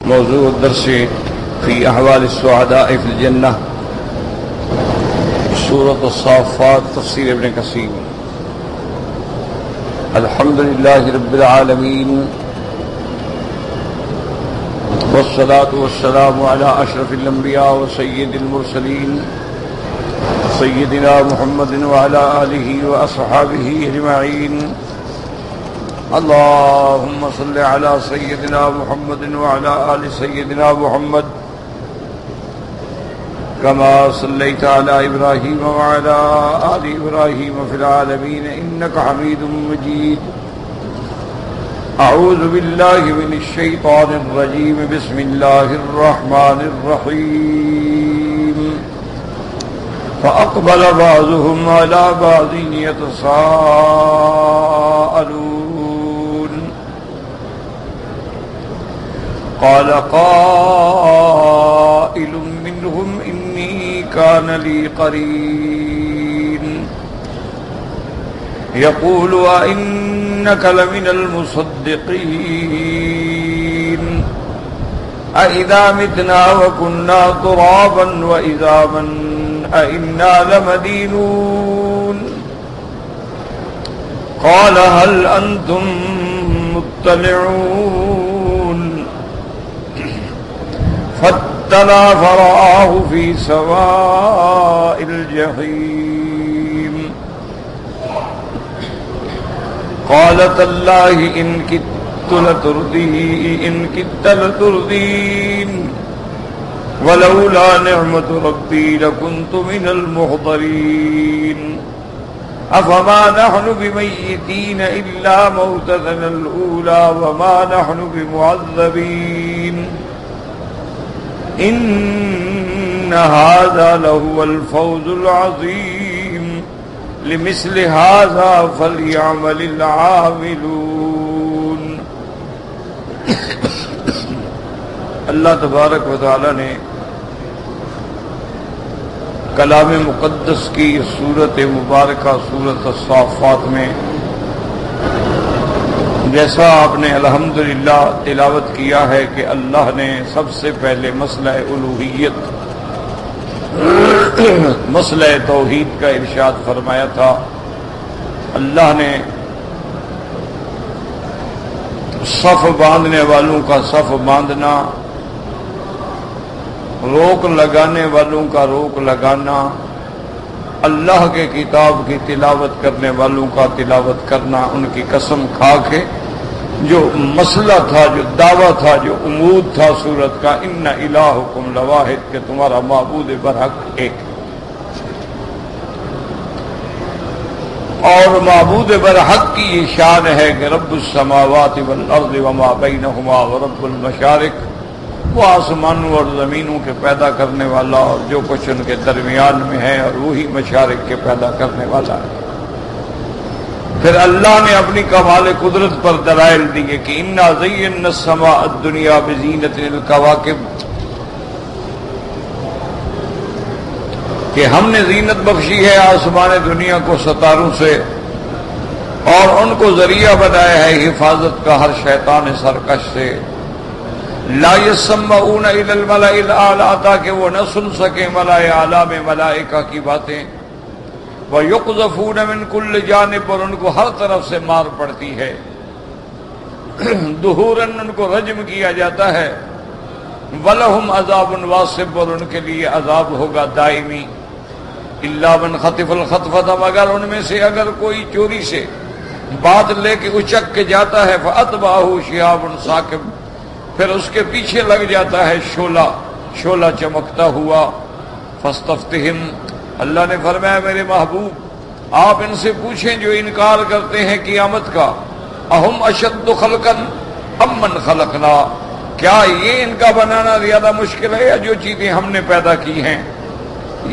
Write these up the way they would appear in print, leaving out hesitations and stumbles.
موضوع الدرس في أحوال السعداء في الجنة سورة الصافات تفسير ابن كثير. الحمد لله رب العالمين والصلاة والسلام على أشرف الأنبياء وسيد المرسلين سيدنا محمد وعلى آله وأصحابه أجمعين. اللهم صل على سيدنا محمد وعلى آل سيدنا محمد كما صليت على إبراهيم وعلى آل إبراهيم في العالمين إنك حميد مجيد. أعوذ بالله من الشيطان الرجيم. بسم الله الرحمن الرحيم. فأقبل بعضهم على بعض يتساءلون. قال قائل منهم إني كان لي قرين يقول أئنك لمن المصدقين أئذا متنا وكنا ترابا وإذا من أئنا لمدينون. قال هل أنتم مطلعون؟ فاطلع فرآه في سواء الجحيم. قال تالله إن كدت لتردين ولولا نعمة ربي لكنت من المحضرين. أفما نحن بميتين إلا موتتنا الأولى وما نحن بمعذبين. إن هذا لهو الفوز العظيم لمثل هذا فليعمل العاملون. اللہ تبارک و تعالی نے کلام مقدس کی سورت مبارکہ سورت الصافات میں جیسا آپ نے الحمدللہ تلاوت کیا ہے کہ اللہ نے سب سے پہلے مسئلہ الوہیت مسئلہ توحید کا ارشاد فرمایا تھا. اللہ نے صف باندھنے والوں کا صف باندھنا، روک لگانے والوں کا روک لگانا، اللہ کے کتاب کی تلاوت کرنے والوں کا تلاوت کرنا، ان کی قسم کھا کے جو مسئلہ تھا، جو دعویٰ تھا، جو عمود تھا سورت کا، ان الہکم لواحد، کہ تمہارا معبود برحق ایک، اور معبود برحق کی یہ شان ہے کہ رب السماوات والارض وما بینہما ورب المشارق، وہ آسمانوں اور زمینوں کے پیدا کرنے والا اور جو کچھ ان کے درمیان میں ہے، اور وہی مشارق کے پیدا کرنے والا ہے. پھر اللہ نے اپنی کمال قدرت پر دلائل دیے کہ انا زینا السماء الدنیا بزینۃ الکواکب، کہ ہم نے زینت بخشی ہے آسمان دنیا کو ستاروں سے، اور ان کو ذریعہ بنایا ہے حفاظت کا ہر شیطان سرکش سے. لا يسمعون الى الملأ الاعلى، تاکہ وہ نہ سن سکے ملائے اعلیٰ میں ملائکہ کی باتیں. وَيُقْذَفُونَ مِنْ كُلِّ جانب، اور ان کو ہر طرف سے مار پڑتی ہے. دُحُورًا، ان کو رجم کیا جاتا ہے. وَلَهُمْ عَذَابٌ وَاصِبٌ، اور ان کے لیے عذاب ہوگا دائمی. إِلَّا مَنْ خَطِفَ الْخَطْفَةَ، مگر ان میں سے اگر کوئی چوری سے بات لے کے اچک کے جاتا ہے، فَأَتْبَعَهُ شِهَابٌ ثَاقِبٌ، پھر اس کے پیچھے لگ جاتا ہے شعلہ چمکتا ہوا. فَاسْتَفْتِهِمْ، اللہ نے فرمایا میرے محبوب آپ ان سے پوچھیں جو انکار کرتے ہیں قیامت کا، اہم اشد خلقا ام من خلقنا، کیا یہ ان کا بنانا زیادہ مشکل ہے یا جو چیزیں ہم نے پیدا کی ہیں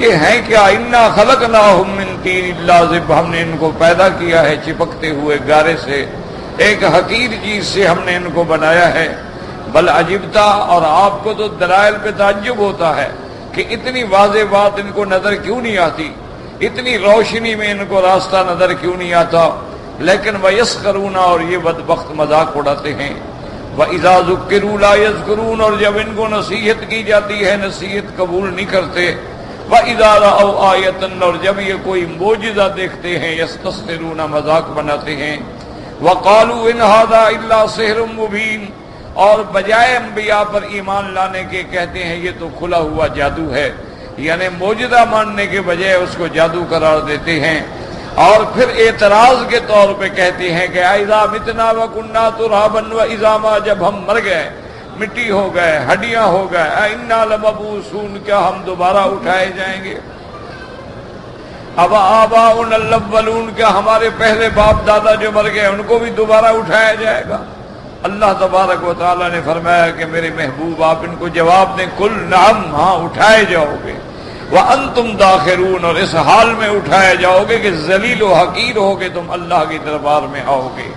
یہ ہیں کیا؟ انا خلقناہم من طین لازب، ہم نے ان کو پیدا کیا ہے چپکتے ہوئے گارے سے، ایک حقیر چیز سے ہم نے ان کو بنایا ہے. بل عجبتا، اور آپ کو تو دلائل پہ تعجب ہوتا ہے کہ اتنی واضح بات ان کو نظر کیوں نہیں آتی، اتنی روشنی میں ان کو راستہ نظر کیوں نہیں آتا. لیکن وَيَسْخَرُونَ، اور یہ بدبخت مذاق اڑاتے ہیں. وَإِذَا ذُكِّرُوا لَا يَذْكُرُونَ، اور جب ان کو نصیحت کی جاتی ہے نصیحت قبول نہیں کرتے. وَإِذَا رَأَوْا آیَةً، اور جب یہ کوئی معجزہ دیکھتے ہیں يَسْتَسْخِرُونَ، مذاق بناتے ہیں. وَقَالُوا إِنْ هَذَا إِلَّا سِحْرٌ مُبِينٌ، اور بجائے انبیاء پر ایمان لانے کے کہتے ہیں یہ تو کھلا ہوا جادو ہے، یعنی معجزہ ماننے کے بجائے اس کو جادو قرار دیتے ہیں. اور پھر اعتراض کے طور پہ کہتے ہیں کہ اذا متنا وکنا ترابا وعظاما، جب ہم مر گئے، مٹی ہو گئے، ہڈیاں ہو گئے، انا لمبعوثون، کیا ہم دوبارہ اٹھائے جائیں گے؟ اب آباؤنا الاولون، کیا ہمارے پہلے باپ دادا جو مر گئے ان کو بھی دوبارہ اٹھایا جائے گا؟ اللہ تبارک و تعالیٰ نے فرمایا کہ میرے محبوب آپ ان کو جواب دیں، کل نعم، ہاں اٹھائے جاؤ گے. وَأَنْتُمْ دَاخِرُونَ، اور اس حال میں اٹھائے جاؤ گے کہ ذلیل و حقیر ہو کے تم اللہ کی دربار میں آؤ گے.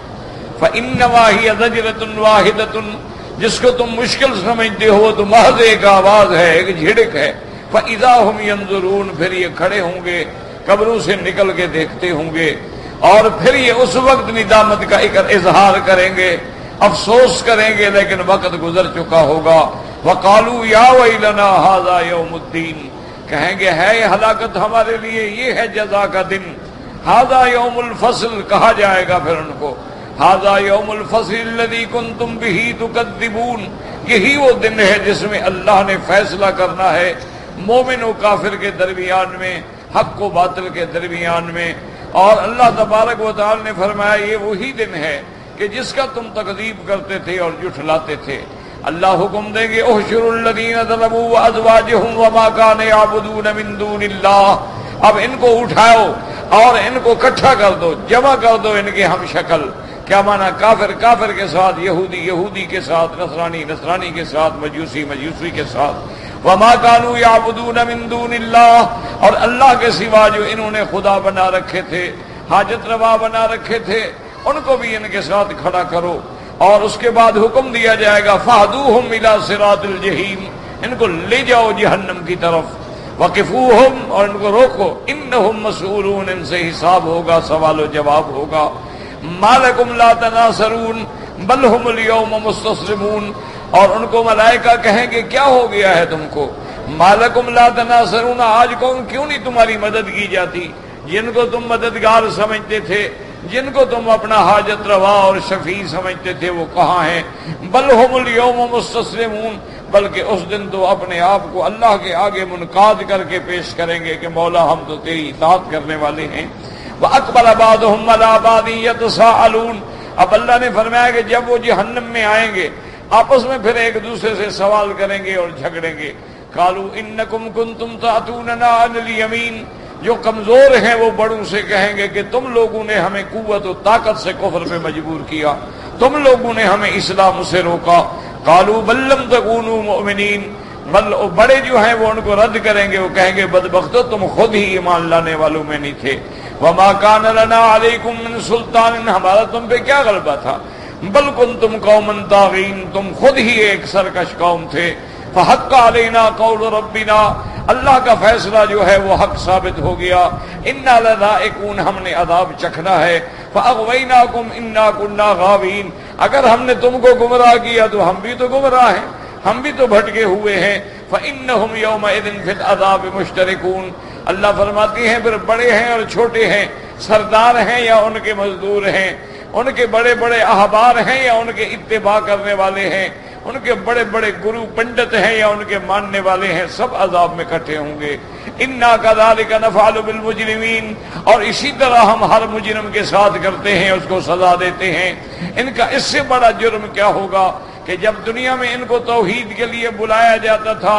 فَإِنَّمَا هِيَ زَجْرَةٌ وَاحِدَةٌ، جس کو تم مشکل سمجھتے ہو وہ تو محض ایک آواز ہے، ایک جھڑک ہے. فَإِذَا هُمْ يَنظُرُونَ، پھر یہ کھڑے ہوں گے، قبروں سے نکل کے دیکھتے ہوں گے، اور پھر یہ اس وقت ندامت کا اظہار کریں گے، افسوس کریں گے، لیکن وقت گزر چکا ہوگا. وَقَالُوا يَا وَيْلَنَا هَذَا يَوْمُ الدِّينِ، کہیں گے ہے یہ ہلاکت ہمارے لیے، یہ ہے جزا کا دن. هَذَا يَوْمُ الْفَصْلِ، کہا جائے گا پھر ان کو هَذَا يَوْمُ الْفَصْلِ الَّذِي كُنْتُمْ بِهِ تُكَذِّبُونَ، یہی وہ دن ہے جس میں اللہ نے فیصلہ کرنا ہے مومن و کافر کے درمیان میں، حق و باطل کے درمیان میں. اور اللہ تبارک و تعالی نے فرمایا یہ وہی دن ہے کہ جس کا تم تکذیب کرتے تھے اور جھٹلاتے تھے. اللہ حکم دیں گے احشروا الذین ظلموا وازواجہم وما کانوا یعبدون من دون اللہ، اب ان کو اٹھاؤ اور ان کو اکٹھا کر دو، جمع کر دو ان کے ہم شکل. کیا مانا؟ کافر کافر کے ساتھ، یہودی یہودی کے ساتھ، نصرانی نصرانی کے ساتھ، مجوسی مجوسی کے ساتھ. وما کانوا یعبدون من دون اللہ، اور اللہ کے سوا جو انہوں نے خدا بنا رکھے تھے، حاجت روا بنا رکھے تھے، ان کو بھی ان کے ساتھ کھڑا کرو. اور اس کے بعد حکم دیا جائے گا فاہدوہم الی صراط الجحیم، ان کو لے جاؤ جہنم کی طرف. وقفوہم، اور ان کو روکو، انہم مسئولون، ان سے حساب ہوگا، سوال و جواب ہوگا. ما لکم لا تناصرون بل ہم اليوم مستسلمون، اور ان کو ملائکہ کہیں گے کیا ہو گیا ہے تم کو؟ ما لکم لا تناصرون، آج کون کیوں نہیں تمہاری مدد کی جاتی؟ جن کو تم مددگار سمجھتے تھے، جن کو تم اپنا حاجت روا اور شفیع سمجھتے تھے، وہ کہاں ہیں؟ بل ہم اليوم مستسلمون، بلکہ اس دن تو اپنے آپ کو اللہ کے آگے منقاد کر کے پیش کریں گے کہ مولا ہم تو تیری اطاعت کرنے والے ہیں. وَأَقْبَلَ بَعْضُهُمْ عَلَىٰ بَعْضٍ يَتَسَاءَلُونَ، اب اللہ نے فرمایا کہ جب وہ جہنم میں آئیں گے آپس میں پھر ایک دوسرے سے سوال کریں گے اور جھگڑیں گے. قالوا انکم کنتم تأتوننا عن الیمین، جو کمزور ہیں وہ بڑوں سے کہیں گے کہ تم لوگوں نے ہمیں قوت و طاقت سے کفر پہ مجبور کیا، تم لوگوں نے ہمیں اسلام سے روکا. قالوا بل لم تکونوا مؤمنین، بل بڑے جو ہیں وہ ان کو رد کریں گے، وہ کہیں گے بدبختو تم خود ہی ایمان لانے والوں میں نہیں تھے. وما کان لنا علیکم من سلطان، ہمارا تم پہ کیا غلبہ تھا؟ بل کنتم قوما طاغین، تم خود ہی ایک سرکش قوم تھے. فحق علینا قول ربنا، اللہ کا فیصلہ جو ہے وہ حق ثابت ہو گیا. انا لذائقون، ہم نے عذاب چکھنا ہے. فاغویناکم انا کنا غاوین، اگر ہم نے تم کو گمراہ کیا تو ہم بھی تو گمراہ ہیں، ہم بھی تو بھٹکے ہوئے ہیں. فانہم یومئذ فی العذاب مشترکون، اللہ فرماتی ہیں پھر بڑے ہیں اور چھوٹے ہیں، سردار ہیں یا ان کے مزدور ہیں، ان کے بڑے بڑے احبار ہیں یا ان کے اتباع کرنے والے ہیں، ان کے بڑے بڑے گرو پنڈت ہیں یا ان کے ماننے والے ہیں، سب عذاب میں اکٹھے ہوں گے. انا کذالک نفعل بالمجرمین، اور اسی طرح ہم ہر مجرم کے ساتھ کرتے ہیں، اس کو سزا دیتے ہیں. ان کا اس سے بڑا جرم کیا ہوگا کہ جب دنیا میں ان کو توحید کے لیے بلایا جاتا تھا،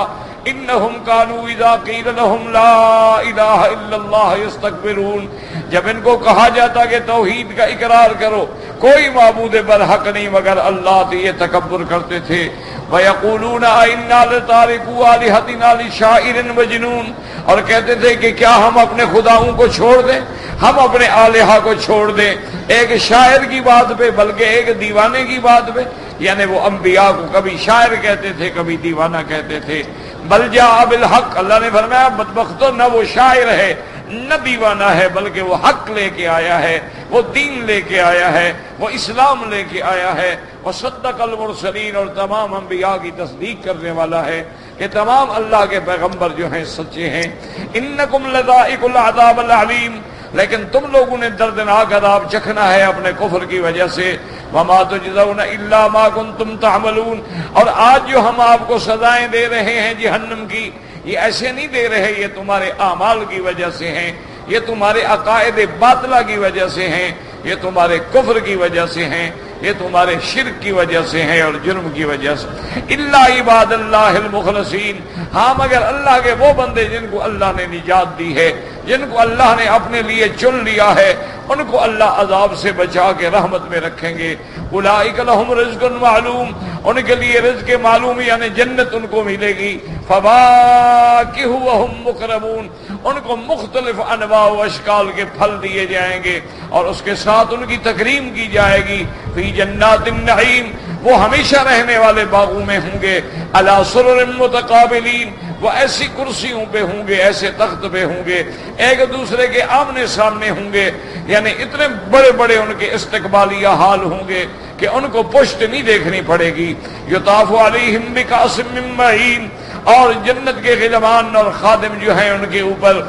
انہم کانوا اذا قیل لہم لا الہ الا اللہ یستکبرون، جب ان کو کہا جاتا کہ توحید کا اقرار کرو، کوئی معبود برحق نہیں مگر اللہ، تو یہ تکبر کرتے تھے. وَيَقُولُونَ أَإِنَّا لَتَارِكُو آلِهَتِنَا لِشَاعِرٍ مَجْنُونٍ، اور کہتے تھے کہ کیا ہم اپنے خداؤں کو چھوڑ دیں، ہم اپنے آلہہ کو چھوڑ دیں ایک شاعر کی بات پہ، بلکہ ایک دیوانے کی بات پہ. یعنی وہ انبیاء کو کبھی شاعر کہتے تھے، کبھی دیوانہ کہتے تھے. بل جاء بالحق، اللہ نے فرمایا بدبختو نہ وہ شاعر ہے نہ دیوانہ ہے، بلکہ وہ حق لے کے آیا ہے، وہ دین لے کے آیا ہے، وہ اسلام لے کے آیا ہے. وصدق المرسلین، اور تمام انبیاء کی تصدیق کرنے والا ہے کہ تمام اللہ کے پیغمبر جو ہیں سچے ہیں۔ انکم لذائق العذاب العلیم، لیکن تم لوگوں نے دردناک عذاب چکھنا ہے اپنے کفر کی وجہ سے۔ وما تجزون الا ما کنتم تعملون، اور آج جو ہم آپ کو سزائیں دے رہے ہیں جہنم کی، یہ ایسے نہیں دے رہے، یہ تمہارے اعمال کی وجہ سے ہیں، یہ تمہارے عقائد باطلہ کی وجہ سے ہیں، یہ تمہارے کفر کی وجہ سے ہیں، یہ تمہارے شرک کی وجہ سے ہیں اور جرم کی وجہ سے۔ الا عباد اللہ المخلصین، ہاں مگر اللہ کے وہ بندے جن کو اللہ نے نجات دی ہے، جن کو اللہ نے اپنے لیے چن لیا ہے، ان کو اللہ عذاب سے بچا کے رحمت میں رکھیں گے۔ اولئک لہم رزق معلوم، ان کے لیے رزق معلوم یعنی جنت ان کو ملے گی۔ فواکہ وہم مکرمون، ان کو مختلف انواع و اشکال کے پھل دیے جائیں گے اور اس کے ساتھ ان کی تکریم کی جائے گی۔ فی جنات النعیم، وہ ہمیشہ رہنے والے باغوں میں ہوں گے۔ علی سرر متقابلین، وہ ایسی کرسیوں پہ ہوں گے، ایسے تخت پہ ہوں گے، ایک دوسرے کے آمنے سامنے ہوں گے، یعنی اتنے بڑے بڑے ان کے استقبالیہ حال ہوں گے کہ ان کو پشت نہیں دیکھنی پڑے گی۔ یطاف علیہم بکأس من معین، اور جنت کے غلمان اور خادم جو ہیں ان کے اوپر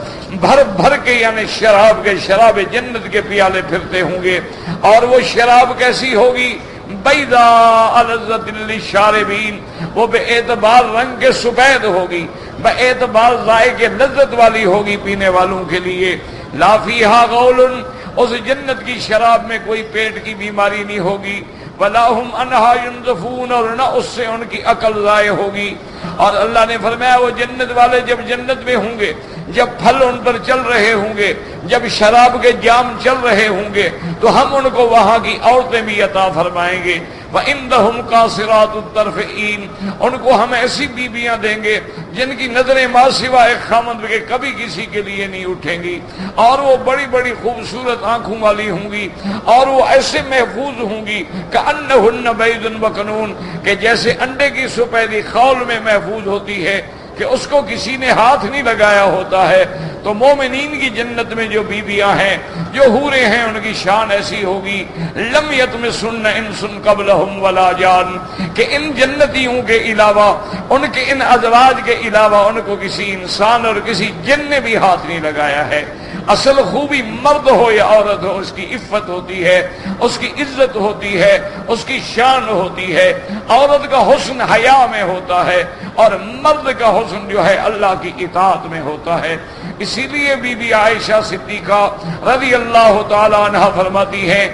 بھر بھر کے یعنی شراب جنت کے پیالے پھرتے ہوں گے، اور وہ شراب کیسی ہوگی؟ بیضاء لذۃ للشاربین، وہ بے اعتبار رنگ کے سفید ہوگی، بے اعتبار ذائقے لذت والی ہوگی پینے والوں کے لیے۔ لا فیہا غول، اس جنت کی شراب میں کوئی پیٹ کی بیماری نہیں ہوگی۔ ولا ہم عنہا ینزفون، اور نہ اس سے ان کی عقل ضائع ہوگی۔ اور اللہ نے فرمایا وہ جنت والے جب جنت میں ہوں گے، جب پھل ان پر چل رہے ہوں گے، جب شراب کے جام چل رہے ہوں گے، تو ہم ان کو وہاں کی عورتیں بھی عطا فرمائیں گے۔ وَعِندَهُمْ قَاصِرَاتُ الطَّرْفِ عِین، ان کو ہم ایسی بیویاں دیں گے جن کی نظریں ماں سوائے خامند کے کبھی کسی کے لیے نہیں اٹھیں گی، اور وہ بڑی بڑی خوبصورت آنکھوں والی ہوں گی، اور وہ ایسے محفوظ ہوں گی كَأَنَّهُنَّ بَيْضٌ مَكْنُونٌ، کہ جیسے انڈے کی سفیدی خول میں محفوظ ہوتی ہے کہ اس کو کسی نے ہاتھ نہیں لگایا ہوتا ہے۔ تو مومنین کی جنت میں جو بیویاں ہیں، جو حوریں ہیں، ان کی شان ایسی ہوگی لم یطمثن انس قبلہم ولا جان، کہ ان جنتیوں کے علاوہ، ان کے ان ازواج کے علاوہ ان کو کسی انسان اور کسی جن نے بھی ہاتھ نہیں لگایا ہے۔ اصل خوبی مرد ہو یا عورت ہو، اس کی عفت ہوتی ہے، اس کی عزت ہوتی ہے، اس کی شان ہوتی ہے۔ عورت کا حسن حیا میں ہوتا ہے اور مرد کا حسن جو ہے اللہ کی اطاعت میں ہوتا ہے۔ اسی لیے بی بی عائشہ صدیقہ رضی اللہ تعالی عنہ فرماتی ہیں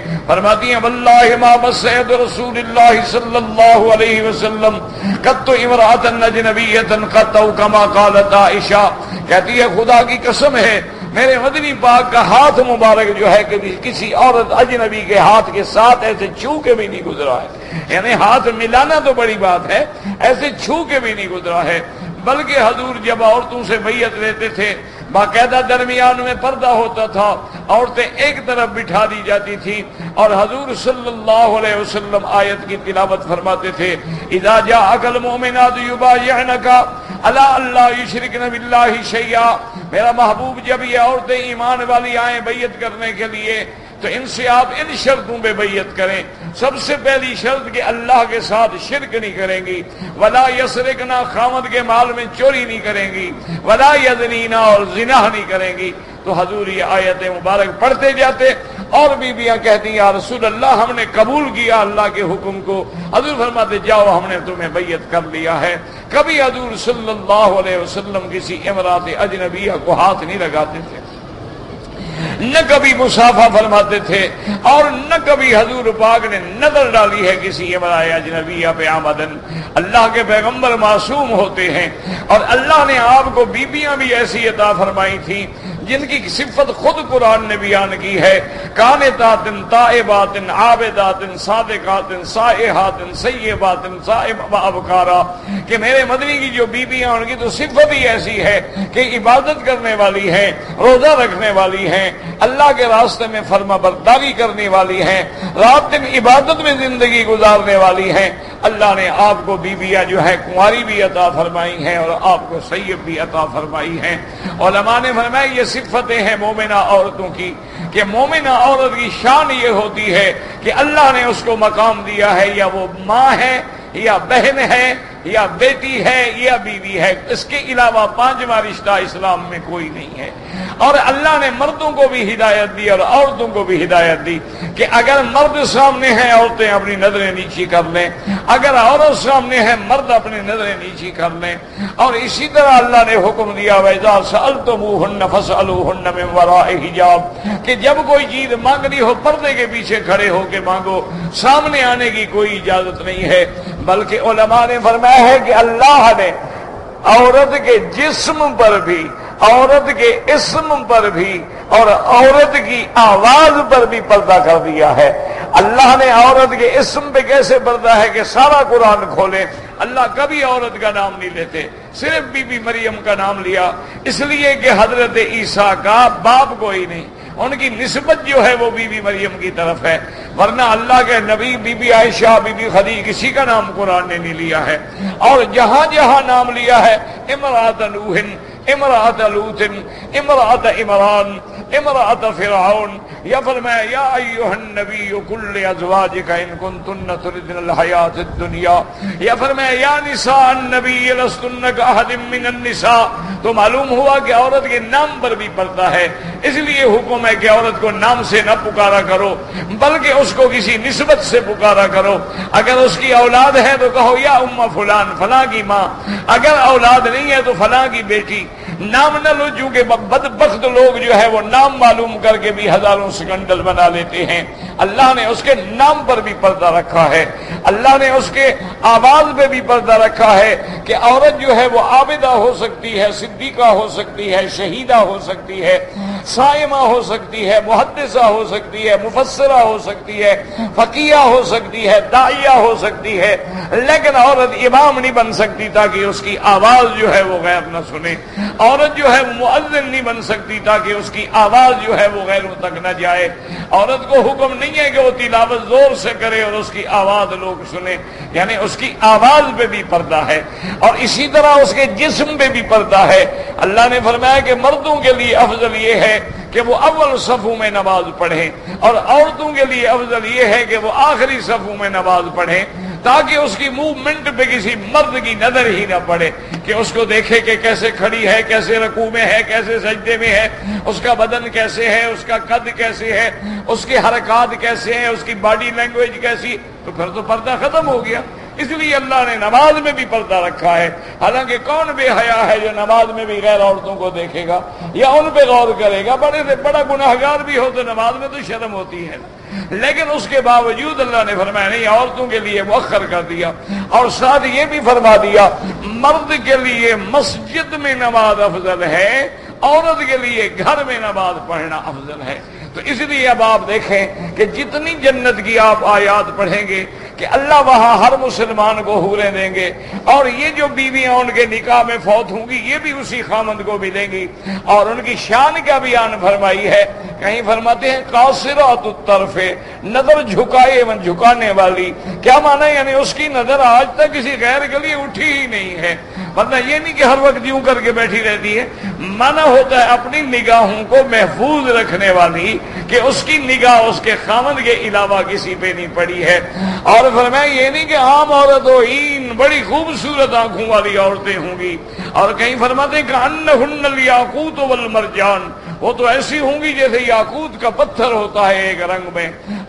واللہ ما مسعد رسول اللہ صلی اللہ علیہ وسلم قط امرأۃ اجنبیۃ قط کما قالت عائشہ، کہتی ہے خدا کی قسم ہے میرے مدنی پاک کا ہاتھ مبارک جو ہے کبھی کسی عورت اجنبی کے ہاتھ کے ساتھ ایسے چھو کے بھی نہیں گزرا ہے، یعنی ہاتھ ملانا تو بڑی بات ہے، ایسے چھو کے بھی نہیں گزرا ہے۔ بلکہ حضور جب عورتوں سے بیعت لیتے تھے، باقاعدہ درمیان میں پردہ ہوتا تھا، عورتیں ایک طرف بٹھا دی جاتی تھی، اور حضور صلی اللہ علیہ وسلم آیت کی تلاوت فرماتے تھے اذا جاءک المؤمنات یبایعنک علی اللہ یشرکن باللہ شیئا، میرا محبوب جب یہ عورتیں ایمان والی آئیں بیعت کرنے کے لیے تو ان سے آپ ان شرطوں پہ بیعت کریں۔ سب سے پہلی شرط کہ اللہ کے ساتھ شرک نہیں کریں گی، ولا یسرقنا، خامد کے مال میں چوری نہیں کریں گی، ولا یزنینا، اور زنا نہیں کریں گی۔ تو حضور یہ آیت مبارک پڑھتے جاتے اور بیویاں کہتی یا رسول اللہ ہم نے قبول کیا اللہ کے حکم کو۔ حضور فرماتے جاؤ ہم نے تمہیں بیعت کر لیا ہے۔ کبھی حضور صلی اللہ علیہ وسلم کسی امرات اجنبیہ کو ہاتھ نہیں لگاتے تھے، نہ کبھی مصافحہ فرماتے تھے، اور نہ کبھی حضور پاک نے نظر ڈالی ہے کسی امرأۃ اجنبیہ پہ آمدن۔ اللہ کے پیغمبر معصوم ہوتے ہیں، اور اللہ نے آپ کو بیویاں بھی ایسی عطا فرمائی تھیں جن کی صفت خود قرآن نے بیان کی ہے، قانتات تائبات عابدات صادقات سائحات سیبات ابکارا، کہ میرے مدنی کی جو بیویاں ان کی تو صفت ہی ایسی ہے کہ عبادت کرنے والی ہیں، روزہ رکھنے والی ہیں، اللہ کے راستے میں فرما برداری کرنے والی ہیں، رات دن عبادت میں زندگی گزارنے والی ہیں، اللہ نے آپ کو بیویاں جو ہے کنواری بھی عطا فرمائی ہیں اور آپ کو سیب بھی عطا فرمائی ہیں۔ علماء نے فرمایا یہ صفتیں ہیں مومنہ عورتوں کی کہ مومنہ عورت کی شان یہ ہوتی ہے کہ اللہ نے اس کو مقام دیا ہے، یا وہ ماں ہے یا بہن ہے یا بیٹی ہے یا بیوی ہے، اس کے علاوہ پانچواں رشتہ اسلام میں کوئی نہیں ہے۔ اور اللہ نے مردوں کو بھی ہدایت دی اور عورتوں کو بھی ہدایت دی کہ اگر مرد سامنے ہیں عورتیں اپنی نظریں نیچی کر لیں، اگر عورت سامنے ہے مرد اپنی نظریں نیچی کر لیں۔ اور اسی طرح اللہ نے حکم دیا وَإِذَا سَأَلْتُمُوهُنَّ فَاسْأَلُوهُنَّ مِنْ وَرَاءِ حِجَابٍ کہ جب کوئی چیز مانگنی ہو پردے کے پیچھے کھڑے ہو کے مانگو، سامنے آنے کی کوئی اجازت نہیں ہے۔ بلکہ علماء نے فرمایا ہے کہ اللہ نے عورت کے جسم پر بھی، عورت کے اسم پر بھی اور عورت کی آواز پر بھی پردہ کر دیا ہے۔ اللہ نے عورت کے اسم پہ کیسے پردہ ہے کہ سارا قرآن کھولیں، اللہ کبھی عورت کا نام نہیں لیتے، صرف بی بی مریم کا نام لیا، اس لیے کہ حضرت عیسیٰ کا باپ کوئی نہیں، ان کی نسبت جو ہے وہ بی بی مریم کی طرف ہے، ورنہ اللہ کے نبی بی بی عائشہ، بی بی خدیجہ کسی کا نام قرآن نے نہیں لیا ہے۔ اور جہاں جہاں نام لیا ہے امرأۃ نوح، امرأۃ لوط، امرأۃ عمران، امرأۃ فرعون، یا فرمایا یا ایھا النبی قل لازواجک ان کنتن تردن الحیاۃ الدنیا، یا فرمایا یا نساء النبی لستن کاحد من النساء۔ تو معلوم ہوا کہ عورت کے نام پر بھی پڑتا ہے، اس لیے حکم ہے کہ عورت کو نام سے نہ پکارا کرو بلکہ اس کو کسی نسبت سے پکارا کرو۔ اگر اس کی اولاد ہے تو کہو یا ام فلان، فلاں کی ماں، اگر اولاد نہیں ہے تو فلاں کی بیٹی۔ نام نہ لو، چونکہ بدبخت لوگ جو ہے وہ نام معلوم کر کے بھی ہزاروں سکنڈل بنا لیتے ہیں۔ اللہ نے اس کے نام پر بھی پردہ رکھا ہے، اللہ نے اس کے آواز پہ بھی پردہ رکھا ہے کہ عورت جو ہے وہ عابدہ ہو سکتی ہے، صدیقہ ہو سکتی ہے، شہیدہ ہو سکتی ہے، صائمہ ہو سکتی ہے، محدثہ ہو سکتی ہے، مفسرہ ہو سکتی ہے، فقیہ ہو سکتی ہے، داعیہ ہو سکتی ہے، لیکن عورت امام نہیں بن سکتی تاکہ اس کی آواز جو ہے وہ غیر نہ سنے۔ عورت جو ہے مؤذن نہیں بن سکتی تاکہ اس کی آواز جو ہے وہ غیروں تک نہ جائے۔ عورت کو حکم نہیں ہے کہ وہ تلاوت زور سے کرے اور اس کی آواز لوگ سنیں، یعنی اس کی آواز پہ بھی پردہ ہے، اور اسی طرح اس کے جسم پہ بھی پردہ ہے۔ اللہ نے فرمایا کہ مردوں کے لیے افضل یہ ہے کہ وہ اول صفوں میں نماز پڑھیں، اور عورتوں کے لیے افضل یہ ہے کہ وہ آخری صفوں میں نماز پڑھیں، تاکہ اس کی موومنٹ پہ کسی مرد کی نظر ہی نہ پڑے کہ اس کو دیکھے کہ کیسے کھڑی ہے، کیسے رکوع میں ہے، کیسے سجدے میں ہے، اس کا بدن کیسے ہے، اس کا قد کیسے ہے، اس کے حرکات کیسے ہیں، اس کی باڈی لینگویج کیسی، تو پھر تو پردہ ختم ہو گیا۔ اس لیے اللہ نے نماز میں بھی پردہ رکھا ہے۔ حالانکہ کون بے حیا ہے جو نماز میں بھی غیر عورتوں کو دیکھے گا یا ان پہ غور کرے گا؟ بڑے سے بڑا گناہگار بھی ہو تو نماز میں تو شرم ہوتی ہے، لیکن اس کے باوجود اللہ نے فرمایا نہیں، عورتوں کے لیے مؤخر کر دیا، اور ساتھ یہ بھی فرما دیا مرد کے لیے مسجد میں نماز افضل ہے، عورت کے لیے گھر میں نماز پڑھنا افضل ہے۔ تو اس لیے اب آپ دیکھیں کہ جتنی جنت کی آپ آیات پڑھیں گے کہ اللہ وہاں ہر مسلمان کو حوریں دیں گے، اور یہ جو بیویاں ان کے نکاح میں فوت ہوں گی یہ بھی اسی خامند کو ملیں گی، اور ان کی شان کا بیان فرمائی ہے۔ کہیں فرماتے ہیں قاصرات الطرف، نظر جھکائے من جھکانے والی، کیا معنی؟ یعنی اس کی نظر آج تک کسی غیر کے لیے اٹھی ہی نہیں ہے، ورنہ یہ نہیں کہ ہر وقت یوں کر کے بیٹھی رہتی ہے، معنی ہوتا ہے اپنی نگاہوں کو محفوظ رکھنے والی، کہ اس کی نگاہ اس کے خامند کے علاوہ کسی پہ نہیں پڑی ہے۔ اور فرمایا یہ نہیں کہ عام عورت ہو، بڑی خوبصورت آنکھوں والی عورتیں ہوں گی، اور کہیں فرماتے ہیں کہ انہن الیاقوت والمرجان، وہ تو ایسی ہوں گی جیسے یاقوت کا پتھر ہوتا ہے ایک رنگ میں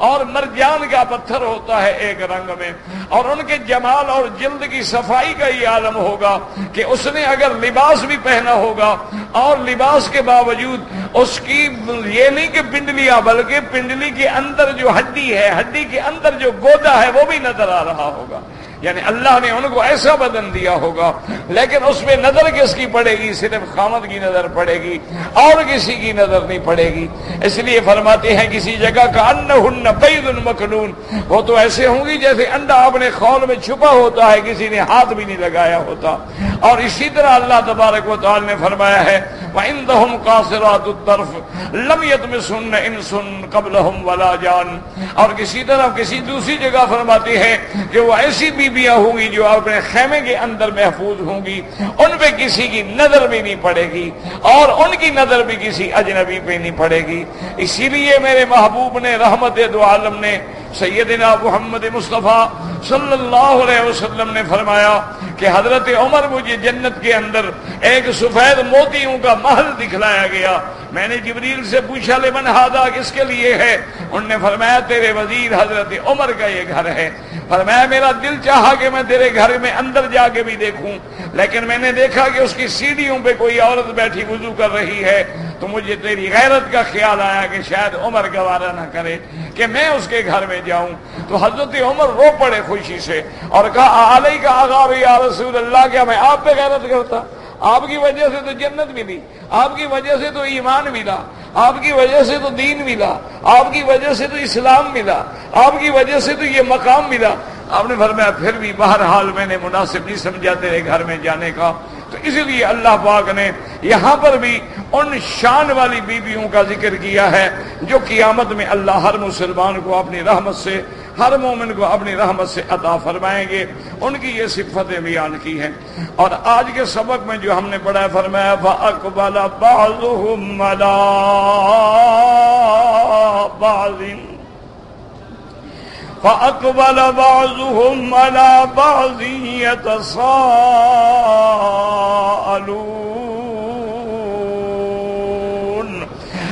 اور مرجان کا پتھر ہوتا ہے ایک رنگ میں، اور ان کے جمال اور جلد کی صفائی کا یہ عالم ہوگا کہ اس نے اگر لباس بھی پہنا ہوگا اور لباس کے باوجود اس کی یہ نہیں کہ پنڈلیاں، بلکہ پنڈلی کے اندر جو ہڈی ہے، ہڈی کے اندر جو گودا ہے وہ بھی نظر آ رہا ہوگا، یعنی اللہ نے ان کو ایسا بدن دیا ہوگا، لیکن اس میں نظر کس کی پڑے گی؟ صرف خامد کی نظر پڑے گی اور کسی کی نظر نہیں پڑے گی۔ اس لیے فرماتے ہیں کسی جگہ کا انہن بید مکنون، وہ تو ایسے ہوں گی جیسے انڈا اپنے خول میں چھپا ہوتا ہے، کسی نے ہاتھ بھی نہیں لگایا ہوتا۔ اور اسی طرح اللہ تبارک و تعالی نے فرمایا ہے وَعِندَهُمْ قَاصِرَاتُ الطَّرْفِ لَمْ يَطْمِثْهُنَّ إِنسٌ قَبْلَهُمْ وَلَا جَانٌ، اور کسی طرح کسی دوسری جگہ فرماتی ہے کہ وہ ایسی بھی بیویاں ہوں گی جو اپنے خیمے کے اندر محفوظ ہوں گی، ان پہ کسی کی نظر بھی نہیں پڑے گی اور ان کی نظر بھی کسی اجنبی پہ نہیں پڑے گی۔ اسی لیے میرے محبوب نے، رحمت دو عالم نے، سیدنا محمد مصطفیٰ صلی اللہ علیہ وسلم نے فرمایا کہ حضرت عمر مجھے جنت کے اندر ایک سفید موتیوں کا محل دکھلایا گیا۔ میں نے جبریل سے پوچھا لمن ھذا، کس کے لیے ہے؟ انہوں نے فرمایا تیرے وزیر حضرت عمر کا یہ گھر ہے۔ فرمایا میرا دل چاہا کہ میں تیرے گھر میں اندر جا کے بھی دیکھوں، لیکن میں نے دیکھا کہ اس کی سیڑھیوں پہ کوئی عورت بیٹھی وضو کر رہی ہے، تو مجھے تیری غیرت کا خیال آیا کہ شاید عمر گوارا نہ کرے کہ میں اس کے گھر میں جاؤں۔ تو حضرت عمر رو پڑے خوشی سے اور کہا علیہ کا اغار یا رسول اللہ، کیا میں آپ پہ غیرت کرتا؟ آپ کی وجہ سے تو جنت ملی، آپ کی وجہ سے تو ایمان ملا، آپ کی وجہ سے تو دین ملا، آپ کی وجہ سے تو اسلام ملا، آپ کی وجہ سے تو یہ مقام ملا۔ آپ نے فرمایا پھر بھی بہرحال میں نے مناسب نہیں سمجھا تیرے گھر میں جانے کا۔ تو اس لیے اللہ پاک نے یہاں پر بھی ان شان والی بیویوں کا ذکر کیا ہے جو قیامت میں اللہ ہر مسلمان کو اپنی رحمت سے، ہر مومن کو اپنی رحمت سے عطا فرمائیں گے۔ ان کی یہ صفتیں بیان کی ہیں۔ اور آج کے سبق میں جو ہم نے پڑھا ہے، فرمایا فَأَقْبَلَ بَعْضُهُمْ عَلَىٰ بَعْضٍ فَأَقْبَلَ بَعْضُهُمْ عَلَىٰ بَعْضٍ يَتَسَاءَلُونَ۔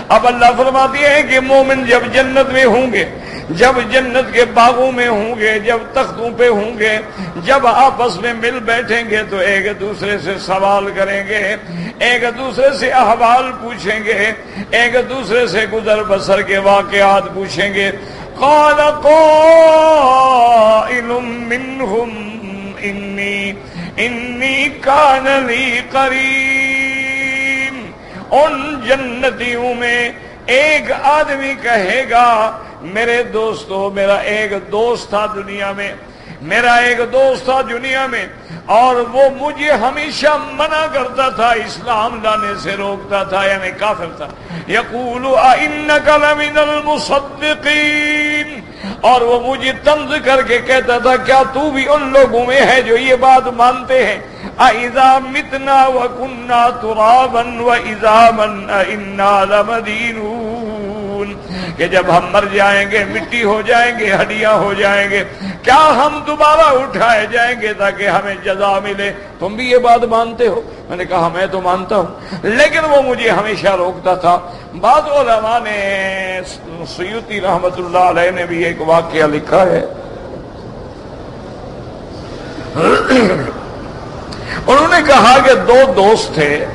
اب اللہ فرماتی ہے کہ مومن جب جنت میں ہوں گے، جب جنت کے باغوں میں ہوں گے، جب تختوں پہ ہوں گے، جب آپس میں مل بیٹھیں گے تو ایک دوسرے سے سوال کریں گے، ایک دوسرے سے احوال پوچھیں گے، ایک دوسرے سے گزر بسر کے واقعات پوچھیں گے۔ قال قائل منهم انی کان لی قرین۔ ان جنتیوں میں ایک آدمی کہے گا میرے دوستو، میرا ایک دوست تھا دنیا میں، میرا ایک دوست تھا دنیا میں، اور وہ مجھے ہمیشہ منع کرتا تھا، اسلام لانے سے روکتا تھا، یعنی کافر تھا۔ یقول اِنَّکَ لَمِنَ الْمُصَدِّقِینَ، اور وہ مجھے طنز کر کے کہتا تھا کیا تو بھی ان لوگوں میں ہے جو یہ بات مانتے ہیں اَإِذَا مِتْنَا وَكُنَّا تُرَابًا وَإِذَامًا أَإِنَّا لَمَدِينُونَ، کہ جب ہم مر جائیں گے، مٹی ہو جائیں گے، ہڈیاں ہو جائیں گے، کیا ہم دوبارہ اٹھائے جائیں گے تاکہ ہمیں جزا ملے؟ تم بھی یہ بات مانتے ہو؟ میں نے کہا میں تو مانتا ہوں، لیکن وہ مجھے ہمیشہ روکتا تھا۔ بعض علماء نے، سیوطی رحمت اللہ علیہ نے بھی ایک واقعہ لکھا ہے، انہوں نے کہا کہ دو دوست تھے،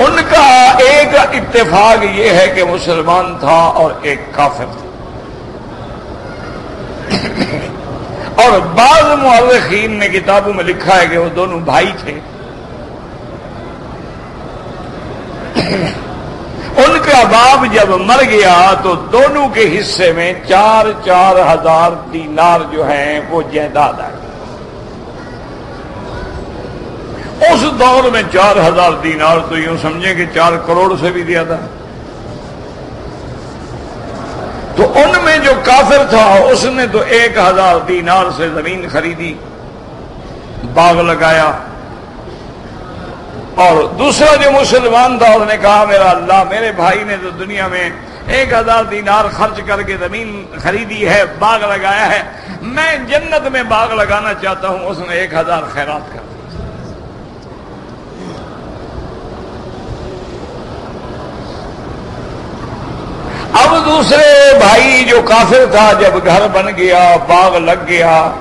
ان کا ایک اتفاق یہ ہے کہ مسلمان تھا اور ایک کافر تھا، اور بعض مورخین نے کتابوں میں لکھا ہے کہ وہ دونوں بھائی تھے۔ ان کا باپ جب مر گیا تو دونوں کے حصے میں 4,000 دینار جو ہیں وہ جائیداد آئی۔ اس دور میں 4,000 دینار تو یوں سمجھیں کہ 4 کروڑ سے بھی زیادہ۔ تو ان میں جو کافر تھا اس نے تو 1,000 دینار سے زمین خریدی، باغ لگایا، اور دوسرا جو مسلمان تھا اس نے کہا میرا اللہ، میرے بھائی نے تو دنیا میں 1,000 دینار خرچ کر کے زمین خریدی ہے، باغ لگایا ہے، میں جنت میں باغ لگانا چاہتا ہوں۔ اس نے 1,000 خیرات کر دی۔ اب دوسرے بھائی جو کافر تھا جب گھر بن گیا، باغ لگ گیا،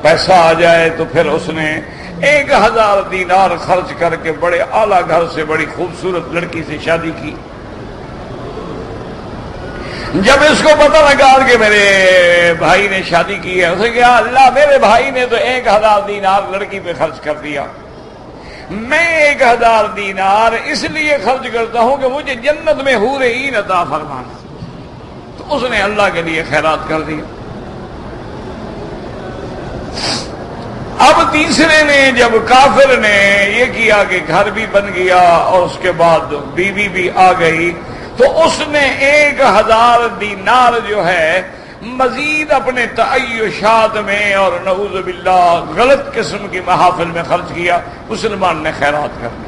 پیسہ آ جائے تو پھر اس نے 1,000 دینار خرچ کر کے بڑے اعلیٰ گھر سے بڑی خوبصورت لڑکی سے شادی کی۔ جب اس کو پتہ لگا کہ میرے بھائی نے شادی کی ہے، اسے کہا اللہ، میرے بھائی نے تو 1,000 دینار لڑکی پہ خرچ کر دیا، میں 1,000 دینار اس لیے خرچ کرتا ہوں کہ مجھے جنت میں حور عین عطا فرمانا۔ تو اس نے اللہ کے لیے خیرات کر دیا۔ اب تیسرے نے، جب کافر نے یہ کیا کہ گھر بھی بن گیا اور اس کے بعد بیوی بھی آ گئی، تو اس نے 1000 دینار جو ہے مزید اپنے تعیشات میں اور نعوذ باللہ غلط قسم کی محافل میں خرچ کیا، مسلمان نے خیرات کر دی۔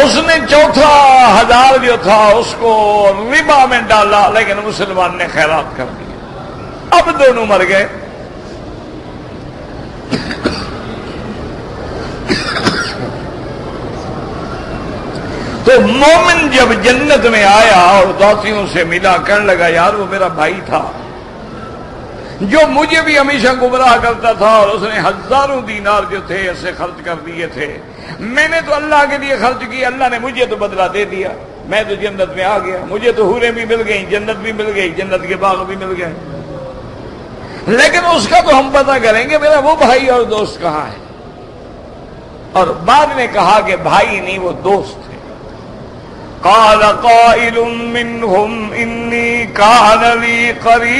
اس نے 4000 جو تھا اس کو ربا میں ڈالا، لیکن مسلمان نے خیرات کر دی۔ اب دونوں مر گئے۔ تو مومن جب جنت میں آیا اور دوستیوں سے ملا، کہنے لگا یار وہ میرا بھائی تھا جو مجھے بھی ہمیشہ گمراہ کرتا تھا، اور اس نے 1000 دینار جو تھے ایسے خرچ کر دیے تھے، میں نے تو اللہ کے لیے خرچ کیا، اللہ نے مجھے تو بدلہ دے دیا، میں تو جنت میں آ گیا، مجھے تو حوریں بھی مل گئیں، جنت بھی مل گئی، جنت کے باغ بھی مل گئے، لیکن اس کا تو ہم پتہ کریں گے میرا وہ بھائی اور دوست کہاں ہے۔ اور بعد میں کہا کہ بھائی نہیں وہ دوست ہے۔ قال قائل منهم انی کان لی قرین،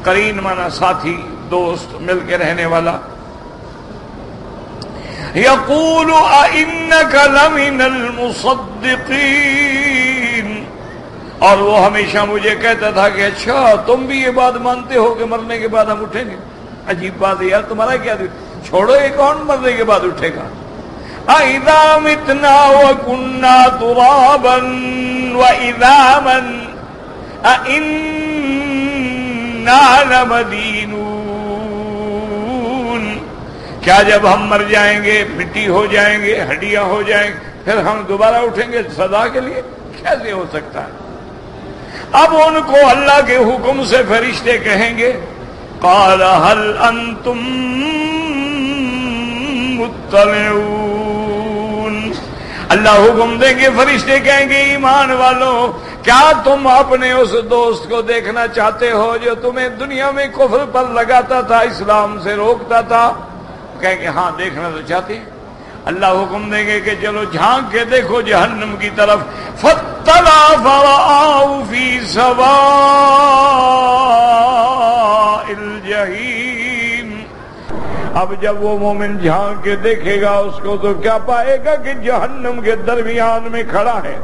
قرین مانا ساتھی، دوست، مل کے رہنے والا۔ یقول اِنَّكَ لَمِنَ الْمُصَدِّقِينَ، اور وہ ہمیشہ مجھے کہتا تھا کہ اچھا تم بھی یہ بات مانتے ہو کہ مرنے کے بعد ہم اٹھیں گے؟ عجیب بات ہے یار، تمہارا کیا دل؟ چھوڑو یہ کون مرنے کے بعد اٹھے گا؟ اِذَا مِتْنَا وَكُنَّا تُرَابًا وَإِذَامًا أَإِنَّا لَمَدِينُونَ، کیا جب ہم مر جائیں گے، مٹی ہو جائیں گے، ہڈیاں ہو جائیں گے، پھر ہم دوبارہ اٹھیں گے سزا کے لیے؟ کیسے ہو سکتا ہے؟ اب ان کو اللہ کے حکم سے فرشتے کہیں گے قال هل انتم مطلعون، اللہ حکم دیں گے، فرشتے کہیں گے ایمان والوں کیا تم اپنے اس دوست کو دیکھنا چاہتے ہو جو تمہیں دنیا میں کفر پر لگاتا تھا، اسلام سے روکتا تھا؟ کہیں گے ہاں دیکھنا تو چاہتے ہیں۔ اللہ حکم دیں گے کہ چلو جھانک کے دیکھو جہنم کی طرف، فاطلع فرآہ فی سواء الجحیم، اب جب وہ مومن جھانک کے دیکھے گا اس کو تو کیا پائے گا کہ جہنم کے درمیان میں کھڑا ہے۔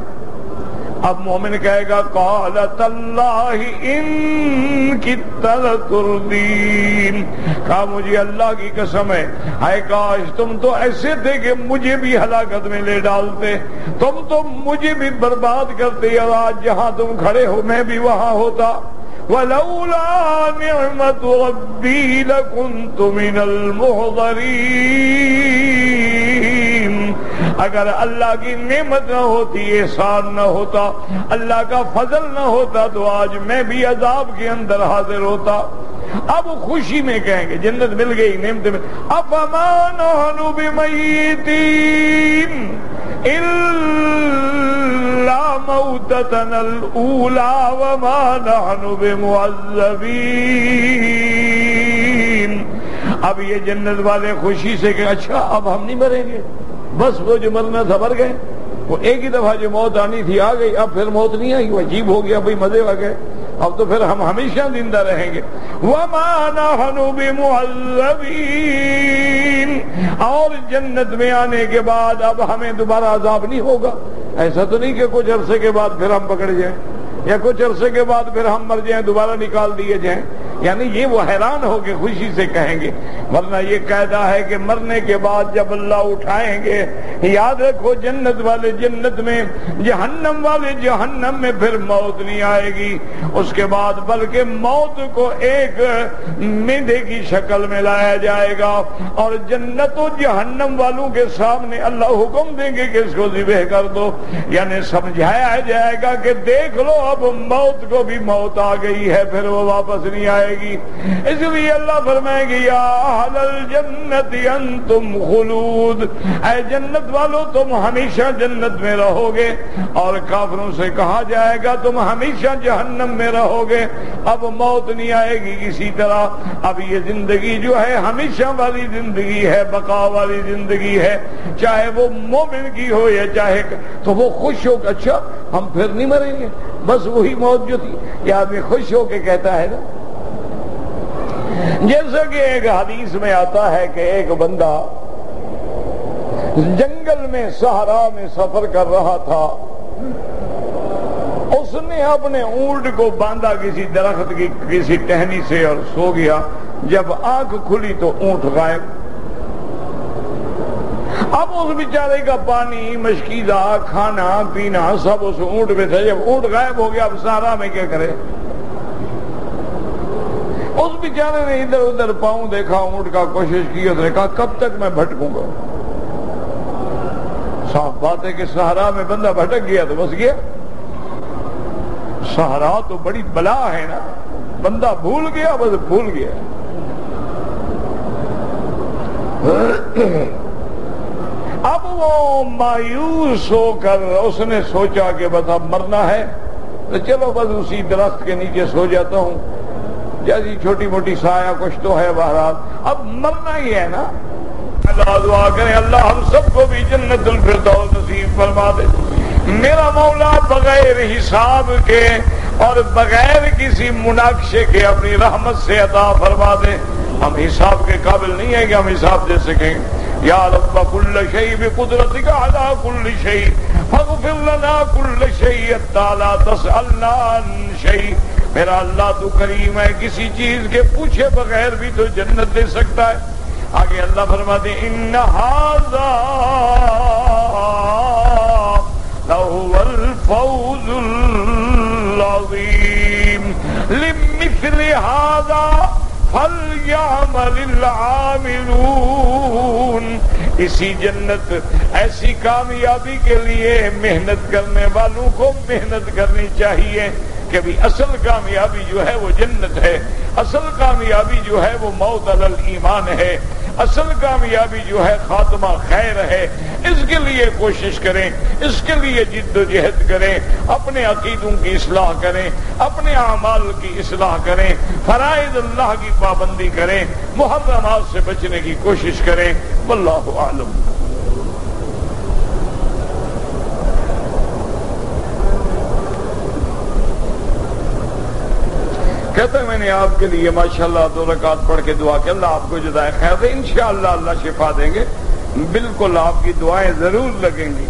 اب مومن کہے گا قال تاللہ ان کدت لتردین، کہا مجھے اللہ کی قسم ہے، ہائے کاش تم تو ایسے تھے کہ مجھے بھی ہلاکت میں لے ڈالتے، تم تو مجھے بھی برباد کرتے، اور آج جہاں تم کھڑے ہو میں بھی وہاں ہوتا۔ وَلَوْلَا نِعْمَةُ رَبِّي لَكُنْتُ مِنَ الْمُحْضَرِينَ، اگر اللہ کی نعمت نہ ہوتی، احسان نہ ہوتا، اللہ کا فضل نہ ہوتا تو آج میں بھی عذاب کے اندر حاضر ہوتا۔ اب خوشی میں کہیں گے جنت مل گئی، نعمت مل، افما نحن بمیتین الا موتتنا الاولی وما نحن بمعذبین۔ اب یہ جنت والے خوشی سے کہ اچھا اب ہم نہیں مریں گے، بس وہ جو مرنا تھا مر گئے، وہ ایک ہی دفعہ جو موت آنی تھی آ گئی، اب پھر موت نہیں آئی، وہ عجیب ہو گیا، بھئی مزے آ گئے، اب تو پھر ہم ہمیشہ زندہ رہیں گے۔ وَمَا نَحْنُ بِمُعَذَّبِينَ، اور جنت میں آنے کے بعد اب ہمیں دوبارہ عذاب نہیں ہوگا، ایسا تو نہیں کہ کچھ عرصے کے بعد پھر ہم پکڑ جائیں، یا کچھ عرصے کے بعد پھر ہم مر جائیں دوبارہ نکال دیے جائیں، یعنی یہ وہ حیران ہو کے خوشی سے کہیں گے۔ ورنہ یہ قاعدہ ہے کہ مرنے کے بعد جب اللہ اٹھائیں گے، یاد رکھو جنت والے جنت میں، جہنم والے جہنم میں، پھر موت نہیں آئے گی اس کے بعد، بلکہ موت کو ایک مینڈے کی شکل میں لایا جائے گا، اور جنت و جہنم والوں کے سامنے اللہ حکم دیں گے کہ اس کو ذبح کر دو، یعنی سمجھایا جائے گا کہ دیکھ لو اب موت کو بھی موت آ گئی ہے، پھر وہ واپس نہیں آئے گی۔ اس لیے اللہ فرمائے گی یا اہل الجنت انتم خلود، اے جنت والو تم ہمیشہ جنت میں رہو گے، اور کافروں سے کہا جائے گا تم ہمیشہ جہنم میں رہو گے، اب موت نہیں آئے گی کسی طرح۔ اب یہ زندگی جو ہے ہمیشہ والی زندگی ہے، بقا والی زندگی ہے، چاہے وہ مومن کی ہو یا چاہے، تو وہ خوش ہو کہ اچھا ہم پھر نہیں مریں گے، بس وہی موت جو تھی، یہ آدمی خوش ہو کے کہتا ہے نا۔ جیسا کہ ایک حدیث میں آتا ہے کہ ایک بندہ جنگل میں صحرا میں سفر کر رہا تھا، اس نے اپنے اونٹ کو باندھا کسی درخت کی کسی ٹہنی سے اور سو گیا۔ جب آنکھ کھلی تو اونٹ غائب۔ اب اس بیچارے کا پانی، مشکیزہ، کھانا پینا سب اس اونٹ میں تھا۔ جب اونٹ غائب ہو گیا اب صحرا میں کیا کرے؟ اس بیچارے نے ادھر ادھر پاؤں دیکھا اونٹ کا، کوشش کی، اس نے کہا کب تک میں بھٹکوں گا؟ صاف بات ہے کہ صحرا میں بندہ بھٹک گیا تو بس گیا۔ صحرا تو بڑی بلا ہے نا، بندہ بھول گیا بس بھول گیا۔ اب وہ مایوس ہو کر اس نے سوچا کہ بس اب مرنا ہے تو چلو بس اسی درخت کے نیچے سو جاتا ہوں، جیسی چھوٹی موٹی سایہ کچھ تو ہے، بہرحال اب مرنا ہی ہے نا۔ اللہ دعا کریں اللہ ہم سب کو بھی جنت الفردوس نصیب فرما دے۔ میرا مولا بغیر حساب کے اور بغیر کسی مناقشے کے اپنی رحمت سے عطا فرما دے۔ ہم حساب کے قابل نہیں ہیں کہ ہم حساب دے سکیں۔ یا رب کل شیء بقدرتک علی کل شیء فاغفر لنا کل شیء حتی لا تسألنا عن شیء۔ میرا اللہ تو کریم ہے، کسی چیز کے پوچھے بغیر بھی تو جنت دے سکتا ہے۔ آگے اللہ فرماتے ہیں ان ھذا لہو الفوز العظیم لمثل ھذا فلیعمل العاملون۔ اسی جنت، ایسی کامیابی کے لیے محنت کرنے والوں کو محنت کرنی چاہیے کہ بھی اصل کامیابی جو ہے وہ جنت ہے، اصل کامیابی جو ہے وہ موت علی الایمان ہے، اصل کامیابی جو ہے خاتمہ خیر ہے۔ اس کے لیے کوشش کریں، اس کے لیے جد و جہد کریں، اپنے عقیدوں کی اصلاح کریں، اپنے اعمال کی اصلاح کریں، فرائض اللہ کی پابندی کریں، محرمات سے بچنے کی کوشش کریں۔ واللہ اعلم۔ کہتے ہیں میں نے آپ کے لیے ماشاءاللہ 2 رکعت پڑھ کے دعا کہ اللہ آپ کو جزائے خیر دے، انشاءاللہ اللہ شفا دیں گے، بالکل آپ کی دعائیں ضرور لگیں گی۔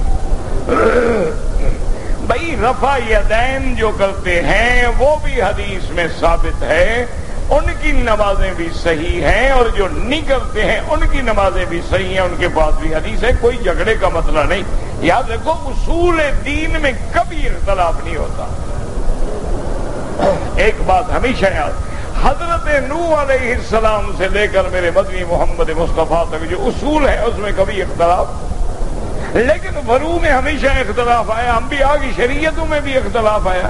بھائی رفع یدین جو کرتے ہیں وہ بھی حدیث میں ثابت ہے، ان کی نمازیں بھی صحیح ہیں، اور جو نہیں کرتے ہیں ان کی نمازیں بھی صحیح ہیں، ان کے پاس بھی حدیث ہے، کوئی جھگڑے کا مسئلہ نہیں۔ یاد رکھو اصول دین میں کبھی اختلاف نہیں ہوتا۔ ایک بات ہمیشہ یاد، حضرت نوح علیہ السلام سے لے کر میرے مدنی محمد مصطفیٰ تک جو اصول ہے اس میں کبھی اختلاف، لیکن فروع میں ہمیشہ اختلاف آیا، انبیاء کی شریعتوں میں بھی اختلاف آیا۔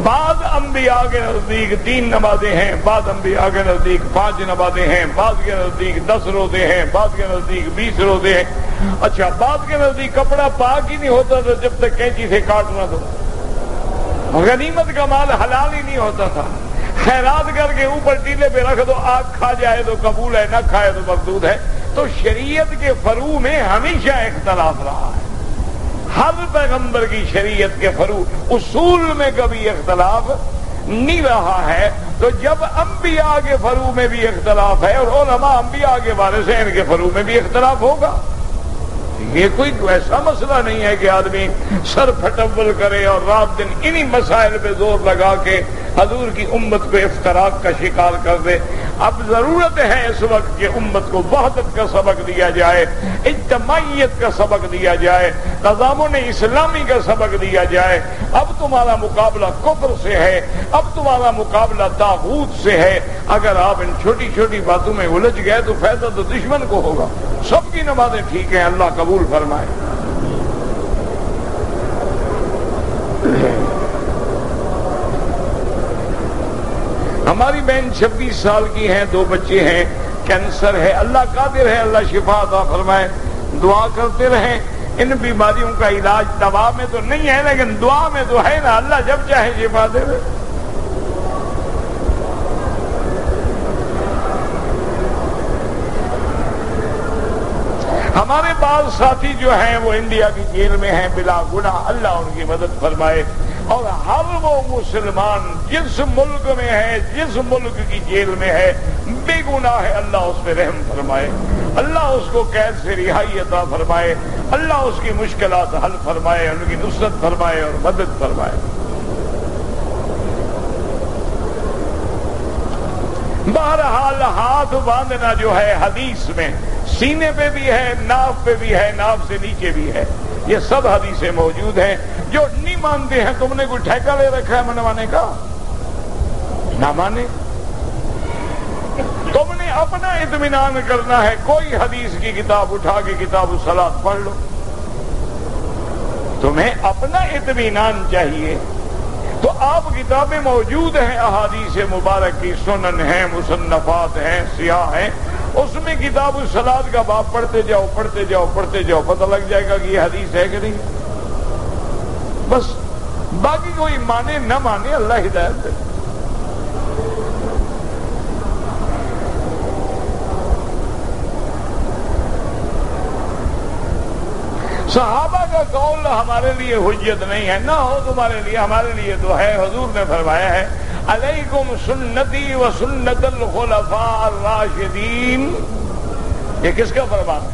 بعض انبیاء کے نزدیک 3 نمازیں ہیں، بعض انبیاء کے نزدیک 5 نمازیں ہیں، بعض کے نزدیک 10 روزے ہیں، بعض کے نزدیک 20 روزے ہیں۔ اچھا، بعض کے نزدیک کپڑا پاک ہی نہیں ہوتا تھا جب تک کینچی سے کاٹ نہ دو، غنیمت کا مال حلال ہی نہیں ہوتا تھا، خیرات کر کے اوپر ٹیلے پہ رکھ دو، آگ کھا جائے تو قبول ہے، نہ کھائے تو مردود ہے۔ تو شریعت کے فروع میں ہمیشہ اختلاف رہا ہے، ہر پیغمبر کی شریعت کے فروع اصول میں کبھی اختلاف نہیں رہا ہے۔ تو جب انبیاء کے فروع میں بھی اختلاف ہے اور علماء انبیاء کے بارے سے ان کے فروع میں بھی اختلاف ہوگا۔ یہ کوئی ایسا مسئلہ نہیں ہے کہ آدمی سر پھٹول کرے اور رات دن انہی مسائل پہ زور لگا کے حضور کی امت کو افتراق کا شکار کر دے۔ اب ضرورت ہے اس وقت کہ امت کو وحدت کا سبق دیا جائے، اجتماعیت کا سبق دیا جائے، تضامن اسلامی کا سبق دیا جائے۔ اب تمہارا مقابلہ کفر سے ہے، اب تمہارا مقابلہ طاغوت سے ہے۔ اگر آپ ان چھوٹی چھوٹی باتوں میں الجھ گئے تو فائدہ تو دشمن کو ہوگا۔ سب کی نمازیں ٹھیک ہیں، اللہ قبول فرمائے۔ ہماری بہن 26 سال کی ہیں، 2 بچے ہیں، کینسر ہے، اللہ قادر ہے، اللہ شفا عطا فرمائے۔ دعا کرتے رہیں، ان بیماریوں کا علاج دوا میں تو نہیں ہے لیکن دعا میں تو ہے نا، اللہ جب چاہے شفا دے دے۔ ہمارے بعض ساتھی جو ہیں وہ انڈیا کی جیل میں ہیں بلا گناہ، اللہ ان کی مدد فرمائے، اور ہر وہ مسلمان جس ملک میں ہے، جس ملک کی جیل میں ہے، بے گناہ ہے، اللہ اس پہ رحم فرمائے۔ اللہ اس کو قید سے رہائی عطا فرمائے، اللہ اس کی مشکلات حل فرمائے، ان کی نصرت فرمائے اور مدد فرمائے۔ بہرحال ہاتھ باندھنا جو ہے حدیث میں سینے پہ بھی ہے، ناف پہ بھی ہے، ناف سے نیچے بھی ہے، یہ سب حدیثیں موجود ہیں۔ جو نہیں مانتے ہیں تم نے کوئی ٹھیکہ لے رکھا ہے منوانے کا؟ نہ مانے، تم نے اپنا اطمینان کرنا ہے۔ کوئی حدیث کی کتاب اٹھا کے کتاب الصلاۃ پڑھ لو، تمہیں اپنا اطمینان چاہیے تو آپ کتابیں موجود ہیں، احادیث مبارک کی سنن ہیں، مصنفات ہیں، سیاح ہیں، اس میں کتاب الصلاۃ کا باب پڑھتے جاؤ پڑھتے جاؤ پڑھتے جاؤ، پتہ لگ جائے گا کہ یہ حدیث ہے کہ نہیں۔ بس باقی کوئی مانے نہ مانے، اللہ ہدایت دے۔ صحابہ کا قول ہمارے لیے حجت نہیں ہے، نہ ہو تمہارے لیے، ہمارے لیے تو ہے۔ حضور نے فرمایا ہے علیکم سنتی و سنت الخلفاء الراشدین، یہ کس کا فرمان ہے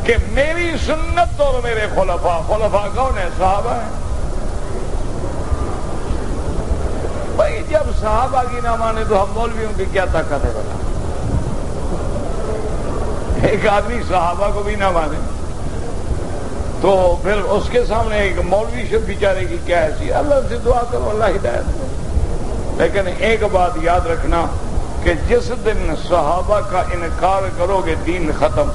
کہ میری سنت اور میرے خلفاء۔ خلفاء کون ہے؟ صحابہ ہیں۔ بھائی جب صحابہ کی نہ مانے تو ہم مولویوں کی کیا طاقت ہے بتا؟ ایک آدمی صحابہ کو بھی نہ مانے تو پھر اس کے سامنے ایک مولوی سے بیچارے کی کیا حیثیت؟ اللہ سے دعا کرو اللہ ہدایت دے۔ لیکن ایک بات یاد رکھنا کہ جس دن صحابہ کا انکار کرو گے دین ختم۔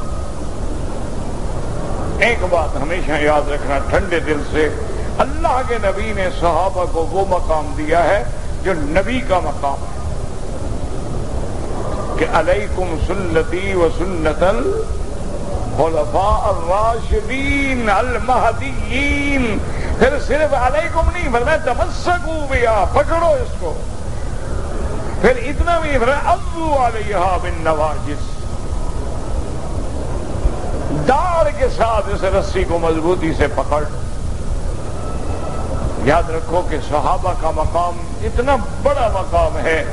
ایک بات ہمیشہ یاد رکھنا ٹھنڈے دل سے، اللہ کے نبی نے صحابہ کو وہ مقام دیا ہے جو نبی کا مقام ہے کہ علیکم سنتی و سنت الخلفاء الراشدین المہدیین۔ پھر صرف علیکم نہیں فرمایا تمسکوا بہا، پکڑو اس کو۔ پھر اتنا بھی فرمایا عضوا علیہا بالنواجذ، داڑھ کے ساتھ اس رسی کو مضبوطی سے پکڑ۔ یاد رکھو کہ صحابہ کا مقام اتنا بڑا مقام ہے،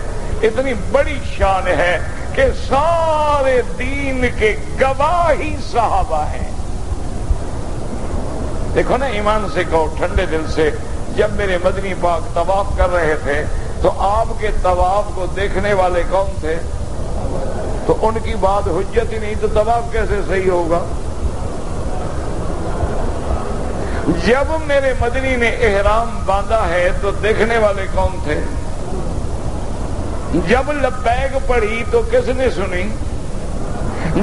اتنی بڑی شان ہے کہ سارے دین کے گواہ ہی صحابہ ہیں۔ دیکھو نا، ایمان سے کہو ٹھنڈے دل سے، جب میرے مدنی پاک طواف کر رہے تھے تو آپ کے طواف کو دیکھنے والے کون تھے؟ تو ان کی بات حجت ہی نہیں تو طواف کیسے صحیح ہوگا؟ جب میرے مدنی نے احرام باندھا ہے تو دیکھنے والے کون تھے؟ جب لبیک پڑھی تو کس نے سنی؟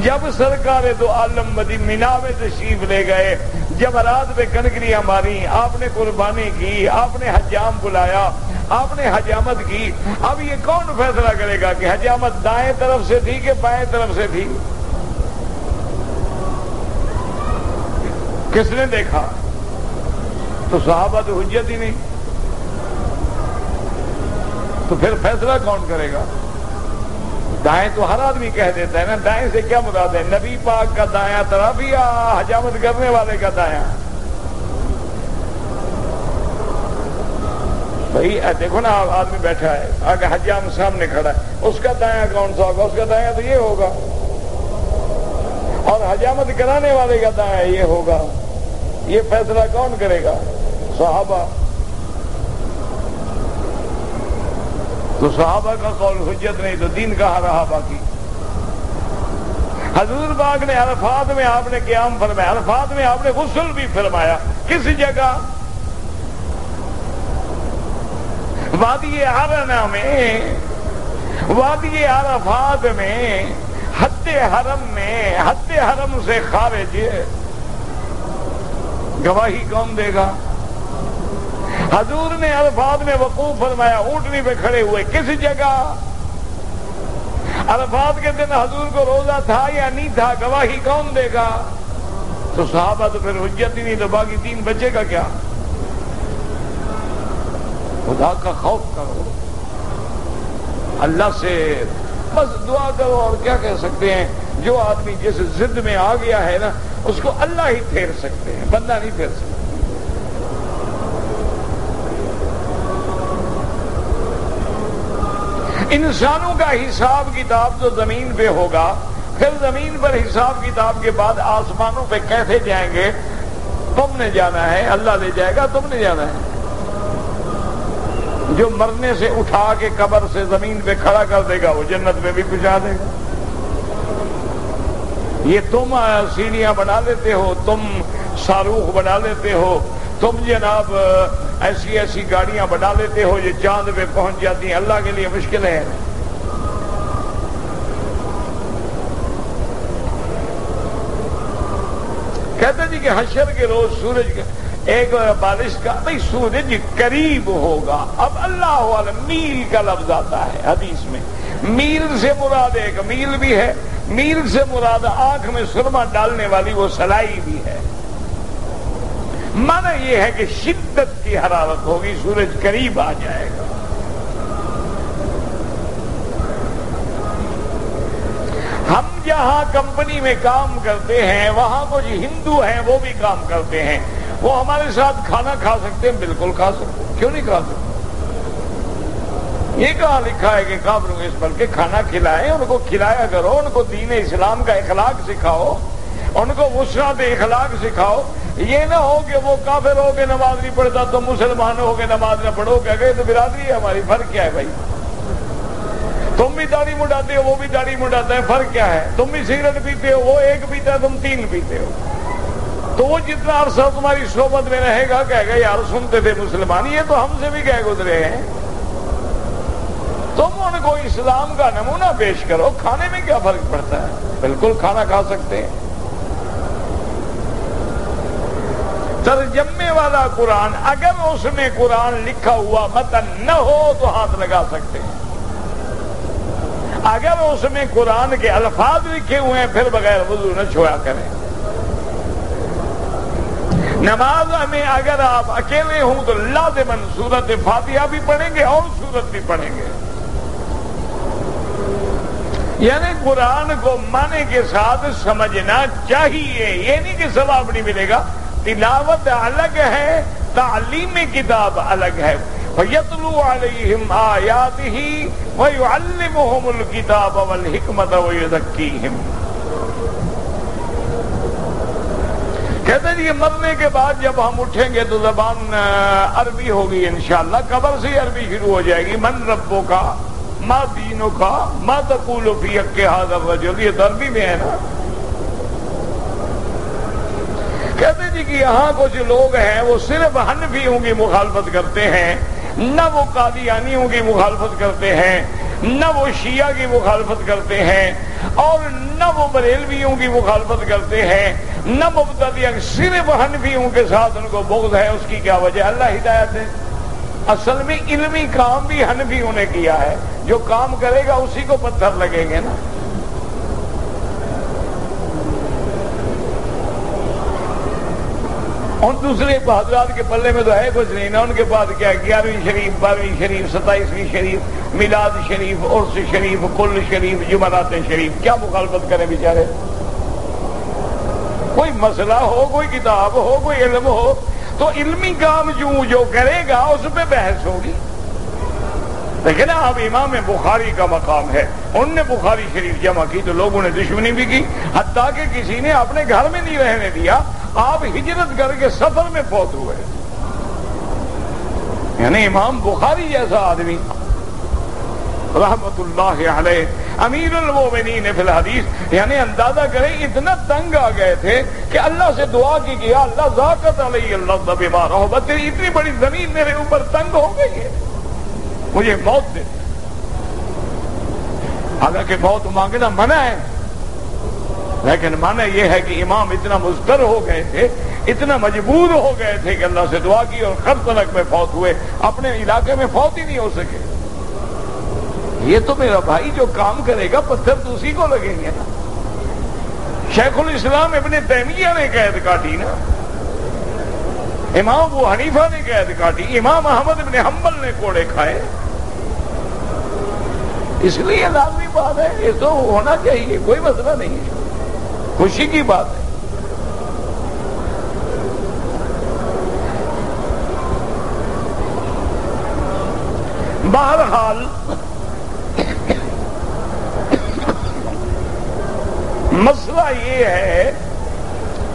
جب سرکار دو عالم مدینہ میں تشریف لے گئے، جب رات میں کنکریاں ماری، آپ نے قربانی کی، آپ نے حجام بلایا، آپ نے حجامت کی۔ اب یہ کون فیصلہ کرے گا کہ حجامت دائیں طرف سے تھی کہ بائیں طرف سے تھی؟ کس نے دیکھا؟ تو صحابہ تو حجت ہی نہیں، تو پھر فیصلہ کون کرے گا؟ دائیں تو ہر آدمی کہہ دیتا ہے نا، دائیں سے کیا مراد ہے؟ نبی پاک کا دایاں طرف یا حجامت کرنے والے کا دایاں؟ بھائی دیکھو نا، آدمی بیٹھا ہے، آگے حجام سامنے کھڑا ہے، اس کا دایاں کون سا ہوگا؟ اس کا دایاں تو یہ ہوگا، اور حجامت کرانے والے کا دایاں یہ ہوگا۔ یہ فیصلہ کون کرے گا؟ صحابہ۔ تو صحابہ کا قول حجت نہیں تو دین کہاں رہا باقی؟ حضور پاک نے عرفات میں آپ نے قیام فرمایا، عرفات میں آپ نے غسل بھی فرمایا۔ کس جگہ؟ وادی عرفہ میں، وادی عرفات میں، حد حرم میں، حد حرم سے خارج گواہی کون دے گا؟ حضور نے عرفات میں وقوف فرمایا، اونٹنی پہ کھڑے ہوئے۔ کس جگہ؟ عرفات کے دن حضور کو روزہ تھا یا نہیں تھا؟ گواہی کون دے گا؟ تو صحابہ تو پھر حجت ہی نہیں، تو باقی دین بچے گا کیا؟ خدا کا خوف کرو، اللہ سے بس دعا کرو، اور کیا کہہ سکتے ہیں؟ جو آدمی جس ضد میں آ گیا ہے نا، اس کو اللہ ہی پھیر سکتے ہیں، بندہ نہیں پھیر سکتا۔ انسانوں کا حساب کتاب تو زمین پہ ہوگا، پھر زمین پر حساب کتاب کے بعد آسمانوں پہ کیسے جائیں گے؟ تم نے جانا ہے، اللہ لے جائے گا، تم نے جانا ہے۔ جو مرنے سے اٹھا کے قبر سے زمین پہ کھڑا کر دے گا وہ جنت میں بھی پہنچا دے گا۔ یہ تم سیڑھیاں بنا لیتے ہو، تم صاروخ بنا لیتے ہو، تم جناب ایسی ایسی گاڑیاں بنا لیتے ہو جو چاند پہ پہنچ جاتی ہیں، اللہ کے لیے مشکل ہے۔ کہتے جی کہ حشر کے روز سورج ایک بارش کا بھائی سورج قریب ہوگا۔ اب اللہ عالم میل کا لفظ آتا ہے حدیث میں، میل سے مراد ایک میل بھی ہے، میل سے مراد آنکھ میں سرما ڈالنے والی وہ سلائی بھی ہے۔ معنی یہ ہے کہ شدت کی حرارت ہوگی، سورج قریب آ جائے گا۔ ہم جہاں کمپنی میں کام کرتے ہیں وہاں کچھ ہندو ہیں وہ بھی کام کرتے ہیں، وہ ہمارے ساتھ کھانا کھا سکتے ہیں؟ بالکل کھا سکتے ہیں، کیوں نہیں کھا سکتے؟ یہ کہاں لکھا ہے کہ کافروں کو اس بلکہ کھانا کھلائیں، ان کو کھلایا کرو، ان کو دین اسلام کا اخلاق سکھاؤ، ان کو وسعت اخلاق سکھاؤ۔ یہ نہ ہو کہ وہ کافر ہو کے نماز نہیں پڑھتا تو مسلمان ہو کے نماز نہ پڑھو، کہ گئے تو برادری ہے ہماری، فرق کیا ہے بھائی؟ تم بھی داڑھی مڈاتے ہو، وہ بھی داڑھی مڈاتا ہے، فرق کیا ہے؟ تم بھی سگریٹ پیتے ہو، وہ ایک پیتا ہے، تم تین پیتے ہو، تو وہ جتنا عرصہ تمہاری صحبت میں رہے گا کہے گا یار سنتے تھے مسلمان، یہ تو ہم سے بھی گئے گزرے ہیں۔ تم ان کو اسلام کا نمونہ پیش کرو، کھانے میں کیا فرق پڑتا ہے؟ بالکل کھانا کھا سکتے ہیں۔ ترجمے والا قرآن، اگر اس میں قرآن لکھا ہوا متن نہ ہو تو ہاتھ لگا سکتے ہیں، اگر اس میں قرآن کے الفاظ لکھے ہوئے ہیں پھر بغیر وضو نہ چھویا کریں۔ نماز میں اگر آپ اکیلے ہوں تو لازماً سورت فاتحہ بھی پڑھیں گے اور سورت بھی پڑھیں گے، یعنی قرآن کو معنی کے ساتھ سمجھنا چاہیے، یہ نہیں کہ ثواب نہیں ملے گا۔ تلاوت الگ ہے، تعلیم کتاب الگ ہے۔ فَيَتْلُو عَلَيْهِمْ آيَاتِهِ وَيُعَلِّمُهُمُ الْكِتَابَ وَالْحِكْمَةَ وَيُزَكِّيهِمْ۔ کہتے ہیں کہ مرنے کے بعد جب ہم اٹھیں گے تو زبان عربی ہوگی انشاءاللہ، قبر سے عربی شروع ہو جائے گی۔ من ربک ما دینک ما تقول فی حق ھذا الرجل، یہ تو عربی میں ہے نا۔ کہتے جی کہ یہاں کچھ لوگ ہیں وہ صرف حنفیوں کی مخالفت کرتے ہیں، نہ وہ قادیانیوں کی مخالفت کرتے ہیں، نہ وہ شیعہ کی مخالفت کرتے ہیں، اور نہ وہ بریلویوں کی مخالفت کرتے ہیں، نہ مبتدیہ، صرف حنفیوں کے ساتھ ان کو بغض ہے۔ اس کی کیا وجہ؟ اللہ ہدایت دے۔ اصل میں علمی کام بھی حنفیوں نے کیا ہے، جو کام کرے گا اسی کو پتھر لگیں گے نا۔ اور دوسرے حضرات کے پلے میں تو ہے کچھ نہیں نا، ان کے پاس کیا 11ویں شریف، 12ویں شریف، 27ویں شریف، میلاد شریف، عرس شریف، کل شریف، جمعرات شریف، کیا مخالفت کریں بیچارے؟ کوئی مسئلہ ہو، کوئی کتاب ہو، کوئی علم ہو تو علمی کام جو کرے گا اس پہ بحث ہوگی۔ لیکن اب امام بخاری کا مقام ہے، ان نے بخاری شریف جمع کی تو لوگوں نے دشمنی بھی کی، حتیٰ کہ کسی نے اپنے گھر میں نہیں رہنے دیا، آپ ہجرت کر کے سفر میں فوت ہوئے۔ یعنی امام بخاری جیسا آدمی رحمت اللہ علیہ امیر المومنین فی الحدیث، یعنی اندازہ کریں اتنا تنگ آ گئے تھے کہ اللہ سے دعا کی کہ اللہ ذاقت علی اللہ بما رحبت، اتنی بڑی زمین میرے اوپر تنگ ہو گئی ہے، مجھے موت دے۔ حالانکہ موت مانگنا منع ہے، لیکن معنی یہ ہے کہ امام اتنا مضطر ہو گئے تھے، اتنا مجبور ہو گئے تھے کہ اللہ سے دعا کی اور خرطنک میں فوت ہوئے، اپنے علاقے میں فوت ہی نہیں ہو سکے۔ یہ تو میرا بھائی جو کام کرے گا پتھر تو اسی کو لگیں گے نا۔ شیخ الاسلام ابن تیمیہ نے قید کاٹی نا، امام ابو حنیفہ نے قید کاٹی، امام احمد ابن حنبل نے کوڑے کھائے۔ اس لیے لازمی بات ہے، یہ تو ہونا چاہیے، کوئی مسئلہ نہیں ہے، خوشی کی بات ہے۔ مسئلہ یہ ہے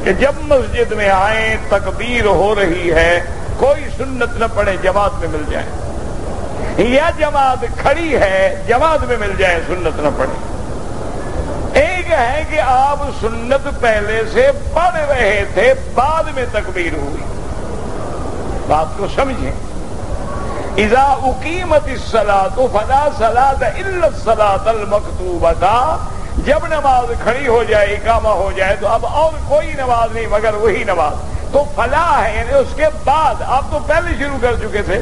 کہ جب مسجد میں آئیں تکبیر ہو رہی ہے کوئی سنت نہ پڑھے جماعت میں مل جائے، یا جماعت کھڑی ہے جماعت میں مل جائے سنت نہ پڑھے۔ ایک ہے کہ آپ سنت پہلے سے پڑھ رہے تھے بعد میں تکبیر ہوئی، بات کو سمجھیں۔ اذا اقیمت الصلاۃ فلا صلاۃ الا الصلاۃ المکتوبۃ، جب نماز کھڑی ہو جائے اقامہ ہو جائے تو اب اور کوئی نماز نہیں مگر وہی نماز، تو فلاح ہے یعنی اس کے بعد، آپ تو پہلے شروع کر چکے تھے۔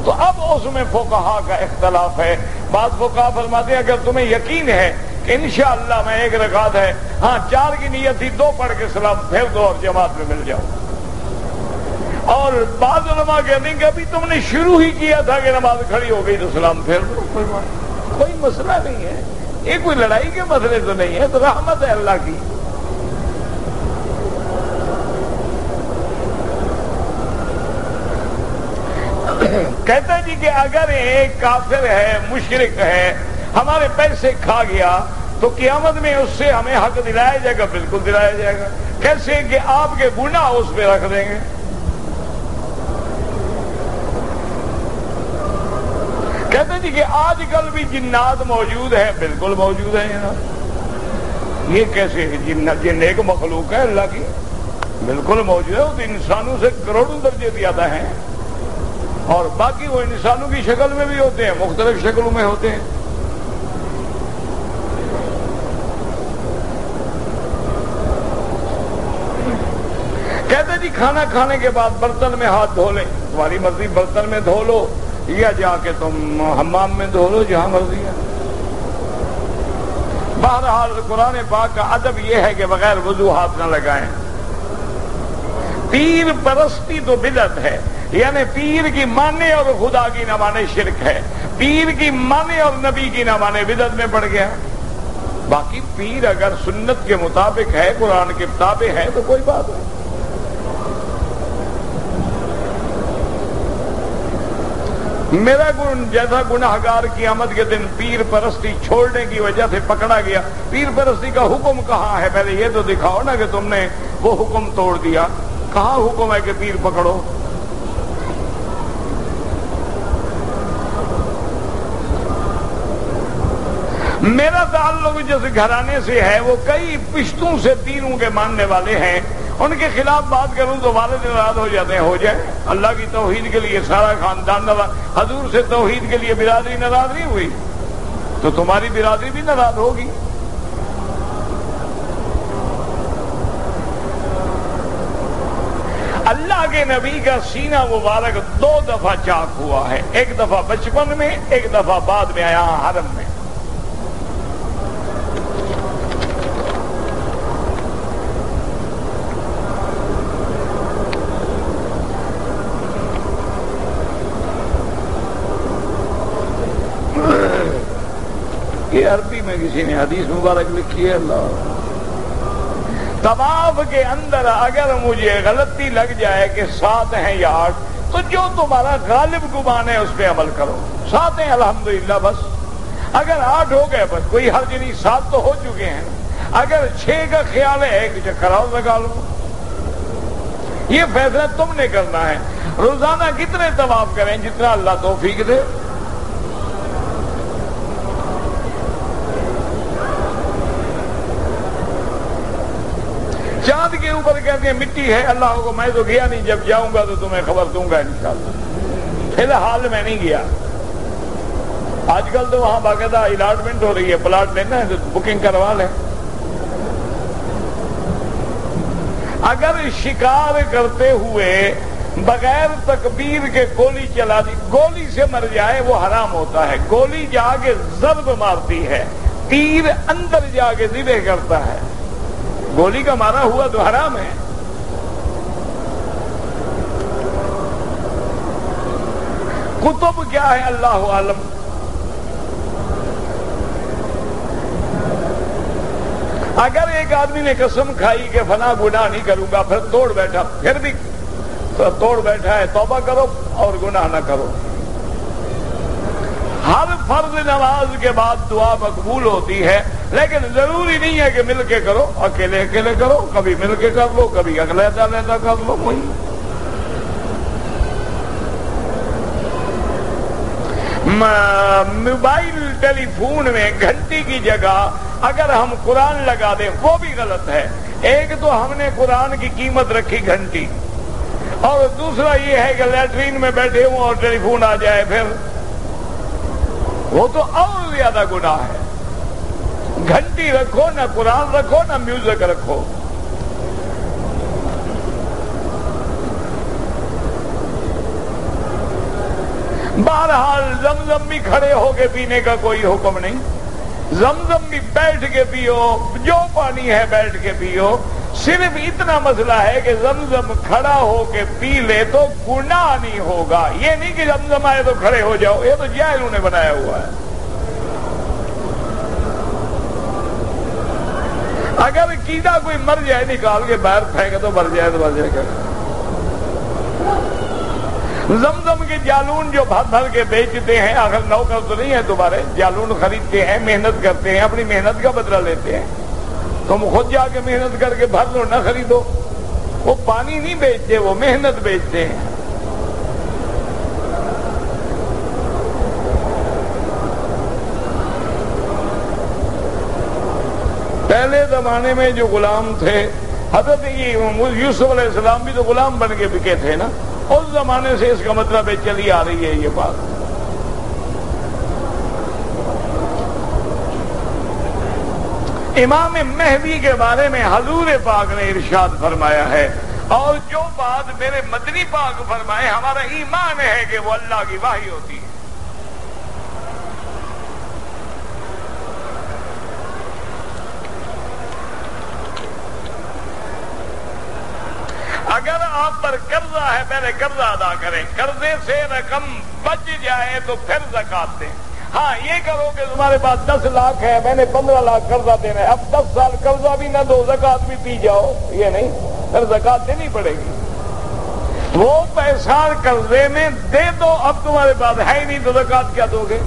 تو اب اس میں فقہا کا اختلاف ہے، بعض فقہا فرماتے ہیں اگر تمہیں یقین ہے کہ انشاءاللہ میں ایک رکعت ہے، ہاں 4 کی نیت تھی 2 پڑھ کے سلام پھیر دو اور جماعت میں مل جاؤ۔ اور بعض علماء کہتے ہیں کہ ابھی تم نے شروع ہی کیا تھا کہ نماز کھڑی ہو گئی تو سلام پھیر دو، کوئی مسئلہ نہیں ہے، یہ کوئی لڑائی کے مسئلے تو نہیں ہے، تو رحمت ہے اللہ کی۔ کہتا جی کہ اگر ایک کافر ہے مشرک ہے ہمارے پیسے کھا گیا تو قیامت میں اس سے ہمیں حق دلایا جائے گا؟ بالکل دلایا جائے گا۔ کیسے کہ آپ کے گناہ اس پہ رکھ دیں گے۔ کہتے جی کہ آج کل بھی جنات موجود ہیں، بالکل موجود ہیں جناب۔ یہ کیسے جن ایک مخلوق ہے اللہ کی؟ بالکل موجود ہے، وہ تو انسانوں سے کروڑوں درجے زیادہ ہیں، اور باقی وہ انسانوں کی شکل میں بھی ہوتے ہیں، مختلف شکلوں میں ہوتے ہیں۔ کہتے جی کھانا کھانے کے بعد برتن میں ہاتھ دھو لیں، تمہاری مرضی، برتن میں دھو لو یا جا کے تم حمام میں دھو لو، جہاں مرضی ہے۔ بہرحال قرآن پاک کا ادب یہ ہے کہ بغیر وضو ہاتھ نہ لگائیں۔ پیر پرستی تو بدعت ہے، یعنی پیر کی مانے اور خدا کی نہ مانے شرک ہے، پیر کی مانے اور نبی کی نہ مانے بدعت میں پڑ گیا۔ باقی پیر اگر سنت کے مطابق ہے، قرآن کے تابع ہے تو کوئی بات نہیں۔ میرا جیسا گناہگار قیامت کے دن پیر پرستی چھوڑنے کی وجہ سے پکڑا گیا، پیر پرستی کا حکم کہاں ہے؟ پہلے یہ تو دکھاؤ نا کہ تم نے وہ حکم توڑ دیا، کہاں حکم ہے کہ پیر پکڑو؟ میرا تعلق جس گھرانے سے ہے وہ کئی پشتوں سے تینوں کے ماننے والے ہیں، ان کے خلاف بات کروں تو والد ناراض ہو جاتے ہیں۔ ہو جائے، اللہ کی توحید کے لیے سارا خاندان ناراض، حضور سے توحید کے لیے برادری ناراض نہیں ہوئی تو تمہاری برادری بھی ناراض ہوگی۔ اللہ کے نبی کا سینہ مبارک 2 دفعہ چاک ہوا ہے، ایک دفعہ بچپن میں، ایک دفعہ بعد میں آیا حرم میں۔ یہ عربی میں کسی نے حدیث مبارک لکھی ہے، اللہ طواف کے اندر اگر مجھے غلطی لگ جائے کہ 7 ہیں یا 8 تو جو تمہارا غالب گمان ہے اس پہ عمل کرو، 7 ہیں الحمدللہ بس، اگر 8 ہو گئے بس کوئی حرج نہیں، 7 تو ہو چکے ہیں، اگر 6 کا خیال ہے 1 چکر اور لگا لو، یہ فیصلہ تم نے کرنا ہے۔ روزانہ کتنے طواف کریں؟ جتنا اللہ توفیق دے۔ چاند کے اوپر کہتے ہیں مٹی ہے، اللہ کو میں تو گیا نہیں، جب جاؤں گا تو تمہیں خبر دوں گا انشاءاللہ۔ فی الحال میں نہیں گیا۔ آج کل تو وہاں باقاعدہ الاٹمنٹ ہو رہی ہے، پلاٹ لینا ہے تو بکنگ کروا لیں۔ اگر شکار کرتے ہوئے بغیر تکبیر کے گولی چلا دی، گولی سے مر جائے وہ حرام ہوتا ہے، گولی جا کے ضرب مارتی ہے، تیر اندر جا کے ذبح کرتا ہے، گولی کا مارا ہوا تو حرام ہے۔ کتب کیا ہے اللہ عالم۔ اگر ایک آدمی نے قسم کھائی کہ فلاں گناہ نہیں کروں گا، پھر توڑ بیٹھا، پھر بھی توڑ بیٹھا ہے، توبہ کرو اور گناہ نہ کرو۔ ہر فرض نماز کے بعد دعا مقبول ہوتی ہے، لیکن ضروری نہیں ہے کہ مل کے کرو، اکیلے اکیلے کرو، کبھی مل کے کر لو، کبھی علیحدہ علیحدہ کر لو. کوئی موبائل ٹیلی فون میں گھنٹی کی جگہ اگر ہم قرآن لگا دیں وہ بھی غلط ہے. ایک تو ہم نے قرآن کی قیمت رکھی گھنٹی، اور دوسرا یہ ہے کہ لیٹرین میں بیٹھے ہوں اور ٹیلی فون آ جائے، پھر وہ تو اور زیادہ گناہ ہے. گھنٹی رکھو، نہ قرآن رکھو، نہ میوزک رکھو. بہرحال زمزم بھی کھڑے ہو کے پینے کا کوئی حکم نہیں، زمزم بھی بیٹھ کے پیو، جو پانی ہے بیٹھ کے پیو. صرف اتنا مسئلہ ہے کہ زمزم کھڑا ہو کے پی لے تو گناہ نہیں ہوگا. یہ نہیں کہ زمزم آئے تو کھڑے ہو جاؤ، یہ تو جاہلوں نے بنایا ہوا ہے. اگر کیڑا کوئی مر جائے نکال کے باہر پھینکے تو مر جائے تو مر جائے گا. زمزم کے جالون جو بھر بھر کے بیچتے ہیں، آخر نوکر تو نہیں ہے تمہارے، جالون خریدتے ہیں، محنت کرتے ہیں، اپنی محنت کا بدلہ لیتے ہیں. تم خود جا کے محنت کر کے بھر لو، نہ خریدو. وہ پانی نہیں بیچتے، وہ محنت بیچتے ہیں. پہلے زمانے میں جو غلام تھے، حضرت یوسف علیہ السلام بھی تو غلام بن کے بکے تھے نا. اس زمانے سے اس کا مطلب ہے چلی آ رہی ہے یہ بات. امام مہدی کے بارے میں حضور پاک نے ارشاد فرمایا ہے، اور جو بات میرے مدنی پاک فرمائے ہمارا ایمان ہے کہ وہ اللہ کی وحی ہوتی ہے. اگر آپ پر قرضہ ہے پہلے قرضہ ادا کریں، قرضے سے رقم بچ جائے تو پھر زکات دیں. ہاں یہ کرو کہ تمہارے پاس 10 لاکھ ہے، میں نے 15 لاکھ قرضہ دینا ہے، اب 10 سال قرضہ بھی نہ دو، زکات بھی پی جاؤ، یہ نہیں، پھر زکات دینی پڑے گی. وہ پیسہ قرضے میں دے دو، اب تمہارے پاس ہے ہی نہیں تو زکات کیا دو گے؟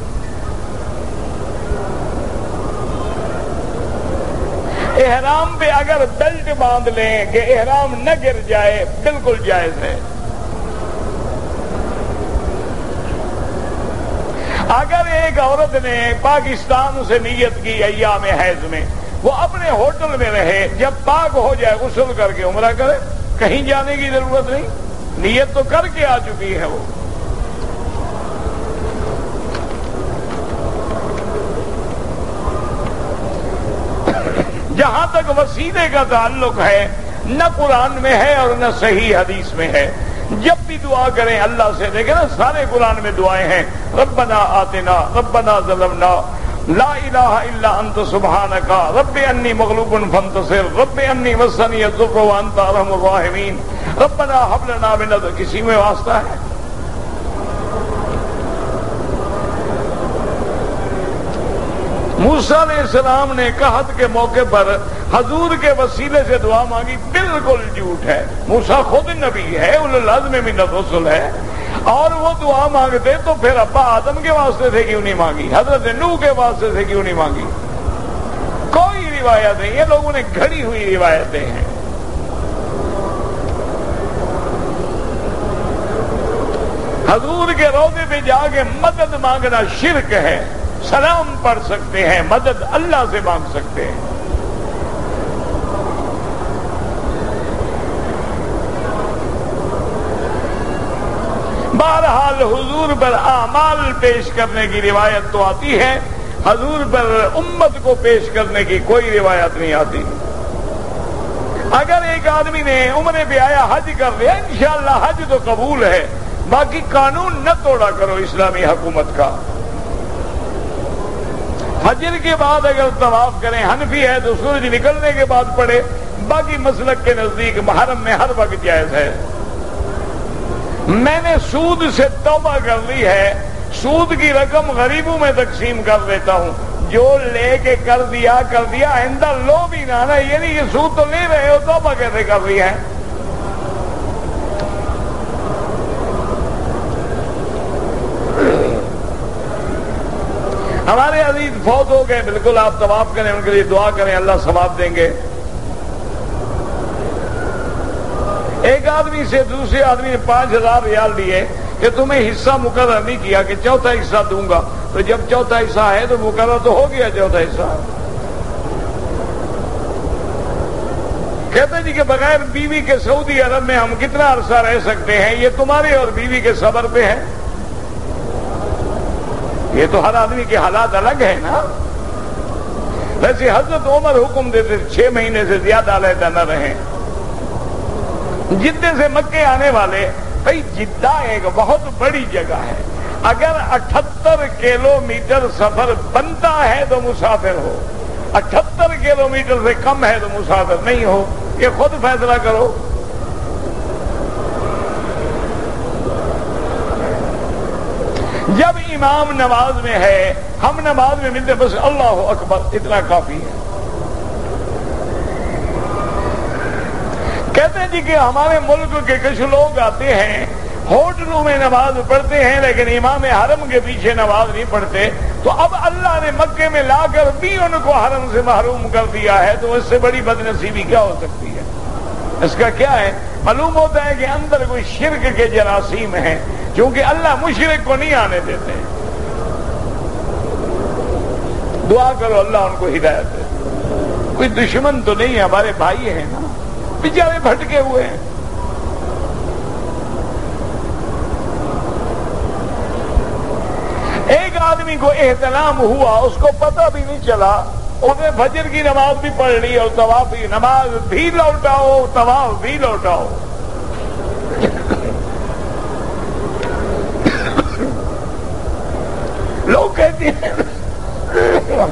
احرام پہ اگر بیلٹ باندھ لیں کہ احرام نہ گر جائے، بالکل جائز ہے. اگر ایک عورت نے پاکستان سے نیت کی ایام حیض میں، وہ اپنے ہوٹل میں رہے، جب پاک ہو جائے غسل کر کے عمرہ کرے، کہیں جانے کی ضرورت نہیں، نیت تو کر کے آ چکی ہے. وہ جہاں تک وسیلے کا تعلق ہے، نہ قرآن میں ہے اور نہ صحیح حدیث میں ہے. جب بھی دعا کریں اللہ سے، دیکھیں نا سارے قرآن میں دعائیں ہیں، ربنا آتنا، ربنا ظلمنا، لا الہ الا انت سبحانک، رب انی مغلوب فانتصر، رب انی مسنی الضر وانت ارحم الراحمین، ربنا ہب لنا من لدنک. کسی میں واسطہ ہے؟ موسیٰ علیہ السلام نے قحط کے موقع پر حضور کے وسیلے سے دعا مانگی، بالکل جھوٹ ہے. موسیٰ خود نبی ہے، اولو العزم من الرسل ہے، اور وہ دعا مانگتے تو پھر ابا آدم کے واسطے سے کیوں نہیں مانگی، حضرت نوح کے واسطے سے کیوں نہیں مانگی؟ کوئی روایت نہیں، یہ لوگوں نے گھڑی ہوئی روایتیں ہیں. حضور کے روضے پہ جا کے مدد مانگنا شرک ہے. سلام پڑھ سکتے ہیں، مدد اللہ سے مانگ سکتے ہیں. بہرحال حضور پر اعمال پیش کرنے کی روایت تو آتی ہے، حضور پر امت کو پیش کرنے کی کوئی روایت نہیں آتی. اگر ایک آدمی نے عمرے پہ آیا حج کر لیا، انشاءاللہ حج تو قبول ہے، باقی قانون نہ توڑا کرو اسلامی حکومت کا. حجر کے بعد اگر طواف کریں، حنفی ہے تو سورج نکلنے کے بعد پڑھے، باقی مسلک کے نزدیک محرم میں ہر وقت جائز ہے. میں نے سود سے توبہ کر لی ہے، سود کی رقم غریبوں میں تقسیم کر دیتا ہوں، جو لے کے کر دیا آئندہ لو بھی نہ نا. یہ نہیں کہ سود تو لے رہے ہو، توبہ کیسے کر رہی ہے؟ ہمارے عزیز فوت ہو گئے، بالکل آپ طواف کریں، ان کے لیے دعا کریں، اللہ ثواب دیں گے۔ ایک آدمی سے دوسرے آدمی نے 5000 ریال لیے کہ تمہیں حصہ مقرر نہیں کیا کہ چوتھا حصہ دوں گا، تو جب چوتھا حصہ ہے تو مقرر تو ہو گیا چوتھا حصہ۔ کہتے جی کہ بغیر بیوی کے سعودی عرب میں ہم کتنا عرصہ رہ سکتے ہیں؟ یہ تمہارے اور بیوی کے صبر پہ ہے، یہ تو ہر آدمی کے حالات الگ ہیں نا۔ ویسے حضرت عمر حکم دیتے 6 مہینے سے زیادہ علیحدہ نہ رہیں۔ جدے سے مکے آنے والے، بھائی جدہ ایک بہت بڑی جگہ ہے، اگر 78 کلومیٹر سفر بنتا ہے تو مسافر ہو، 78 کلومیٹر سے کم ہے تو مسافر نہیں ہو، یہ خود فیصلہ کرو۔ جب امام نماز میں ہے، ہم نماز میں ملتے بس اللہ اکبر اتنا کافی ہے۔ کہتے ہیں جی کہ ہمارے ملک کے کچھ لوگ آتے ہیں، ہوٹلوں میں نماز پڑھتے ہیں لیکن امام حرم کے پیچھے نماز نہیں پڑھتے، تو اب اللہ نے مکے میں لا کر بھی ان کو حرم سے محروم کر دیا ہے، تو اس سے بڑی بد نصیبی کیا ہو سکتی ہے؟ اس کا کیا ہے؟ معلوم ہوتا ہے کہ اندر کوئی شرک کے جراثیم ہیں، کیونکہ اللہ مشرک کو نہیں آنے دیتے۔ دعا کرو اللہ ان کو ہدایت دے۔ کوئی دشمن تو نہیں ہے، ہمارے بھائی ہیں نا، بیچارے بھٹکے ہوئے ہیں۔ ایک آدمی کو احتلام ہوا، اس کو پتہ بھی نہیں چلا، اس نے فجر کی نماز بھی پڑھ لی اور طواف بھی، نماز بھی لوٹاؤ طواف بھی لوٹاؤ۔ لوگ کہتے ہیں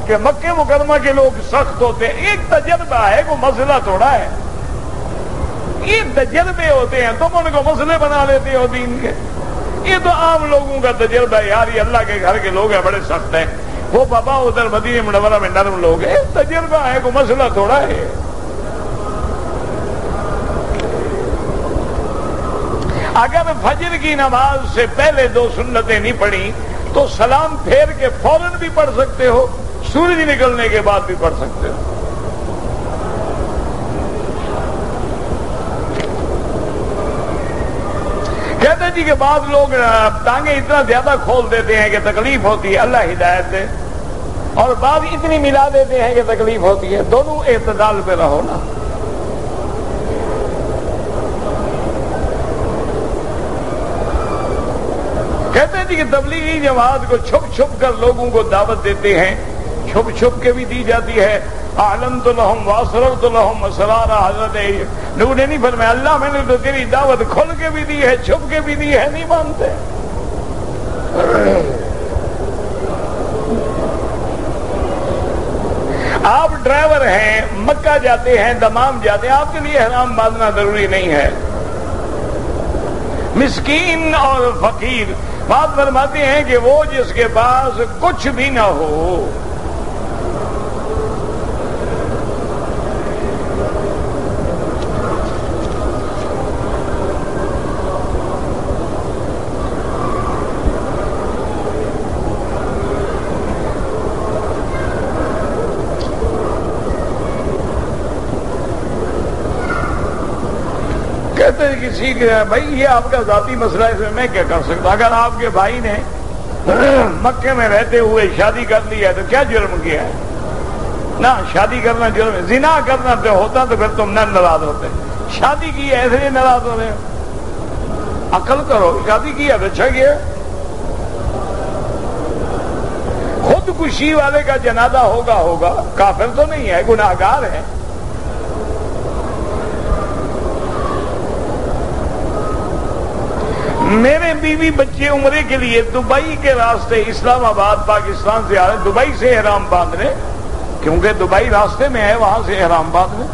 کہ مکہ مکرمہ کے لوگ سخت ہوتے ہیں، ایک تجربہ ہے، کوئی مسئلہ تھوڑا ہے، یہ تجربے ہوتے ہیں، تم ان کو مسئلے بنا لیتے ہو دین کے۔ یہ تو عام لوگوں کا تجربہ ہے، یار یہ اللہ کے گھر کے لوگ ہیں بڑے سخت ہیں، وہ بابا ادھر مدینہ منورہ میں نرم لوگ ہیں، تجربہ ہے، کوئی مسئلہ تھوڑا ہے۔ اگر فجر کی نماز سے پہلے 2 سنتیں نہیں پڑھی تو سلام پھیر کے فوراً بھی پڑھ سکتے ہو، سورج نکلنے کے بعد بھی پڑھ سکتے ہو۔ کہتے جی کہ بعض لوگ ٹانگیں اتنا زیادہ کھول دیتے ہیں کہ تکلیف ہوتی ہے، اللہ ہدایت دے، اور بعض اتنی ملا دیتے ہیں کہ تکلیف ہوتی ہے، دونوں اعتدال پہ رہو نا۔ کہتے ہیں جی کہ تبلیغی جماعت کو چھپ چھپ کر لوگوں کو دعوت دیتے ہیں، چھپ چھپ کے بھی دی جاتی ہے۔ اعلنت لہم واسررت لہم اسرار، حضرت نو نے نہیں فرمایا اللہ میں نے تو تیری دعوت کھل کے بھی دی ہے چھپ کے بھی دی ہے، نہیں مانتے۔ آپ ڈرائیور ہیں، مکہ جاتے ہیں، دمام جاتے ہیں، آپ کے لیے احرام باندھنا ضروری نہیں ہے۔ مسکین اور فقیر بات فرماتے ہیں کہ وہ جس کے پاس کچھ بھی نہ ہو، کسی کے بھائی یہ آپ کا ذاتی مسئلہ ہے، اس میں میں کیا کر سکتا؟ اگر آپ کے بھائی نے مکے میں رہتے ہوئے شادی کر لی ہے تو کیا جرم کیا ہے؟ نہ شادی کرنا جرم ہے، زنا کرنا تو ہوتا تو پھر تم نہ ناراض ہوتے، شادی کی ہے ایسے ہی ناراض ہو رہے ہو۔ عقل کرو، شادی کی ہے اچھا کیا۔ خودکشی والے کا جنازہ ہوگا، کافر تو نہیں ہے، گناہگار ہے۔ میرے بیوی بچے عمرے کے لیے دبئی کے راستے اسلام آباد پاکستان سے آ رہے، دبئی سے احرام باندھنے، کیونکہ دبئی راستے میں ہے، وہاں سے احرام باندھنے۔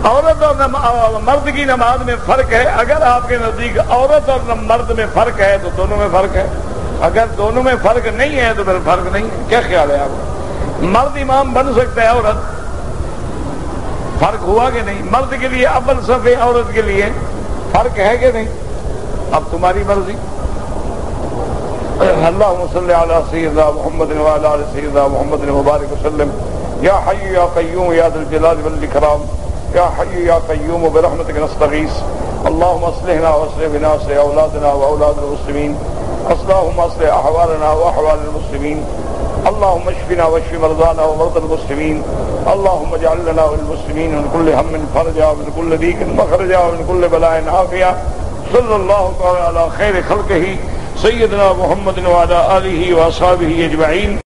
عورت اور مرد کی نماز میں فرق ہے، اگر آپ کے نزدیک عورت اور مرد میں فرق ہے تو دونوں میں فرق ہے، اگر دونوں میں فرق نہیں ہے تو پھر فرق نہیں ہے۔ کیا خیال ہے آپ؟ مرد امام بن سکتا ہے، عورت فرق ہوا کہ نہیں؟ مرد کے لیے اول صف ہے، عورت کے لیے فرق ہے کہ نہیں؟ اب تمہاری مرضی۔ اللهم صل على سيدنا محمد وعلى آل سيدنا محمد وبارك وسلم. يا حي يا قيوم يا ذا الجلال والإكرام. يا حي يا قيوم برحمتك نستغيث. اللهم اصلحنا واصلح بنا واصلح أولادنا وأولاد المسلمين. اللهم اصلح أحوالنا وأحوال المسلمين. اللهم اشفنا واشف مرضانا ومرضى المسلمين. اللهم اجعل لنا وللمسلمين من كل هم فرجا ومن كل ضيق مخرجا ومن كل بلاء عافية. صلى الله تعالى على خير خلقه سيدنا محمد وعلى آله وأصحابه أجمعين.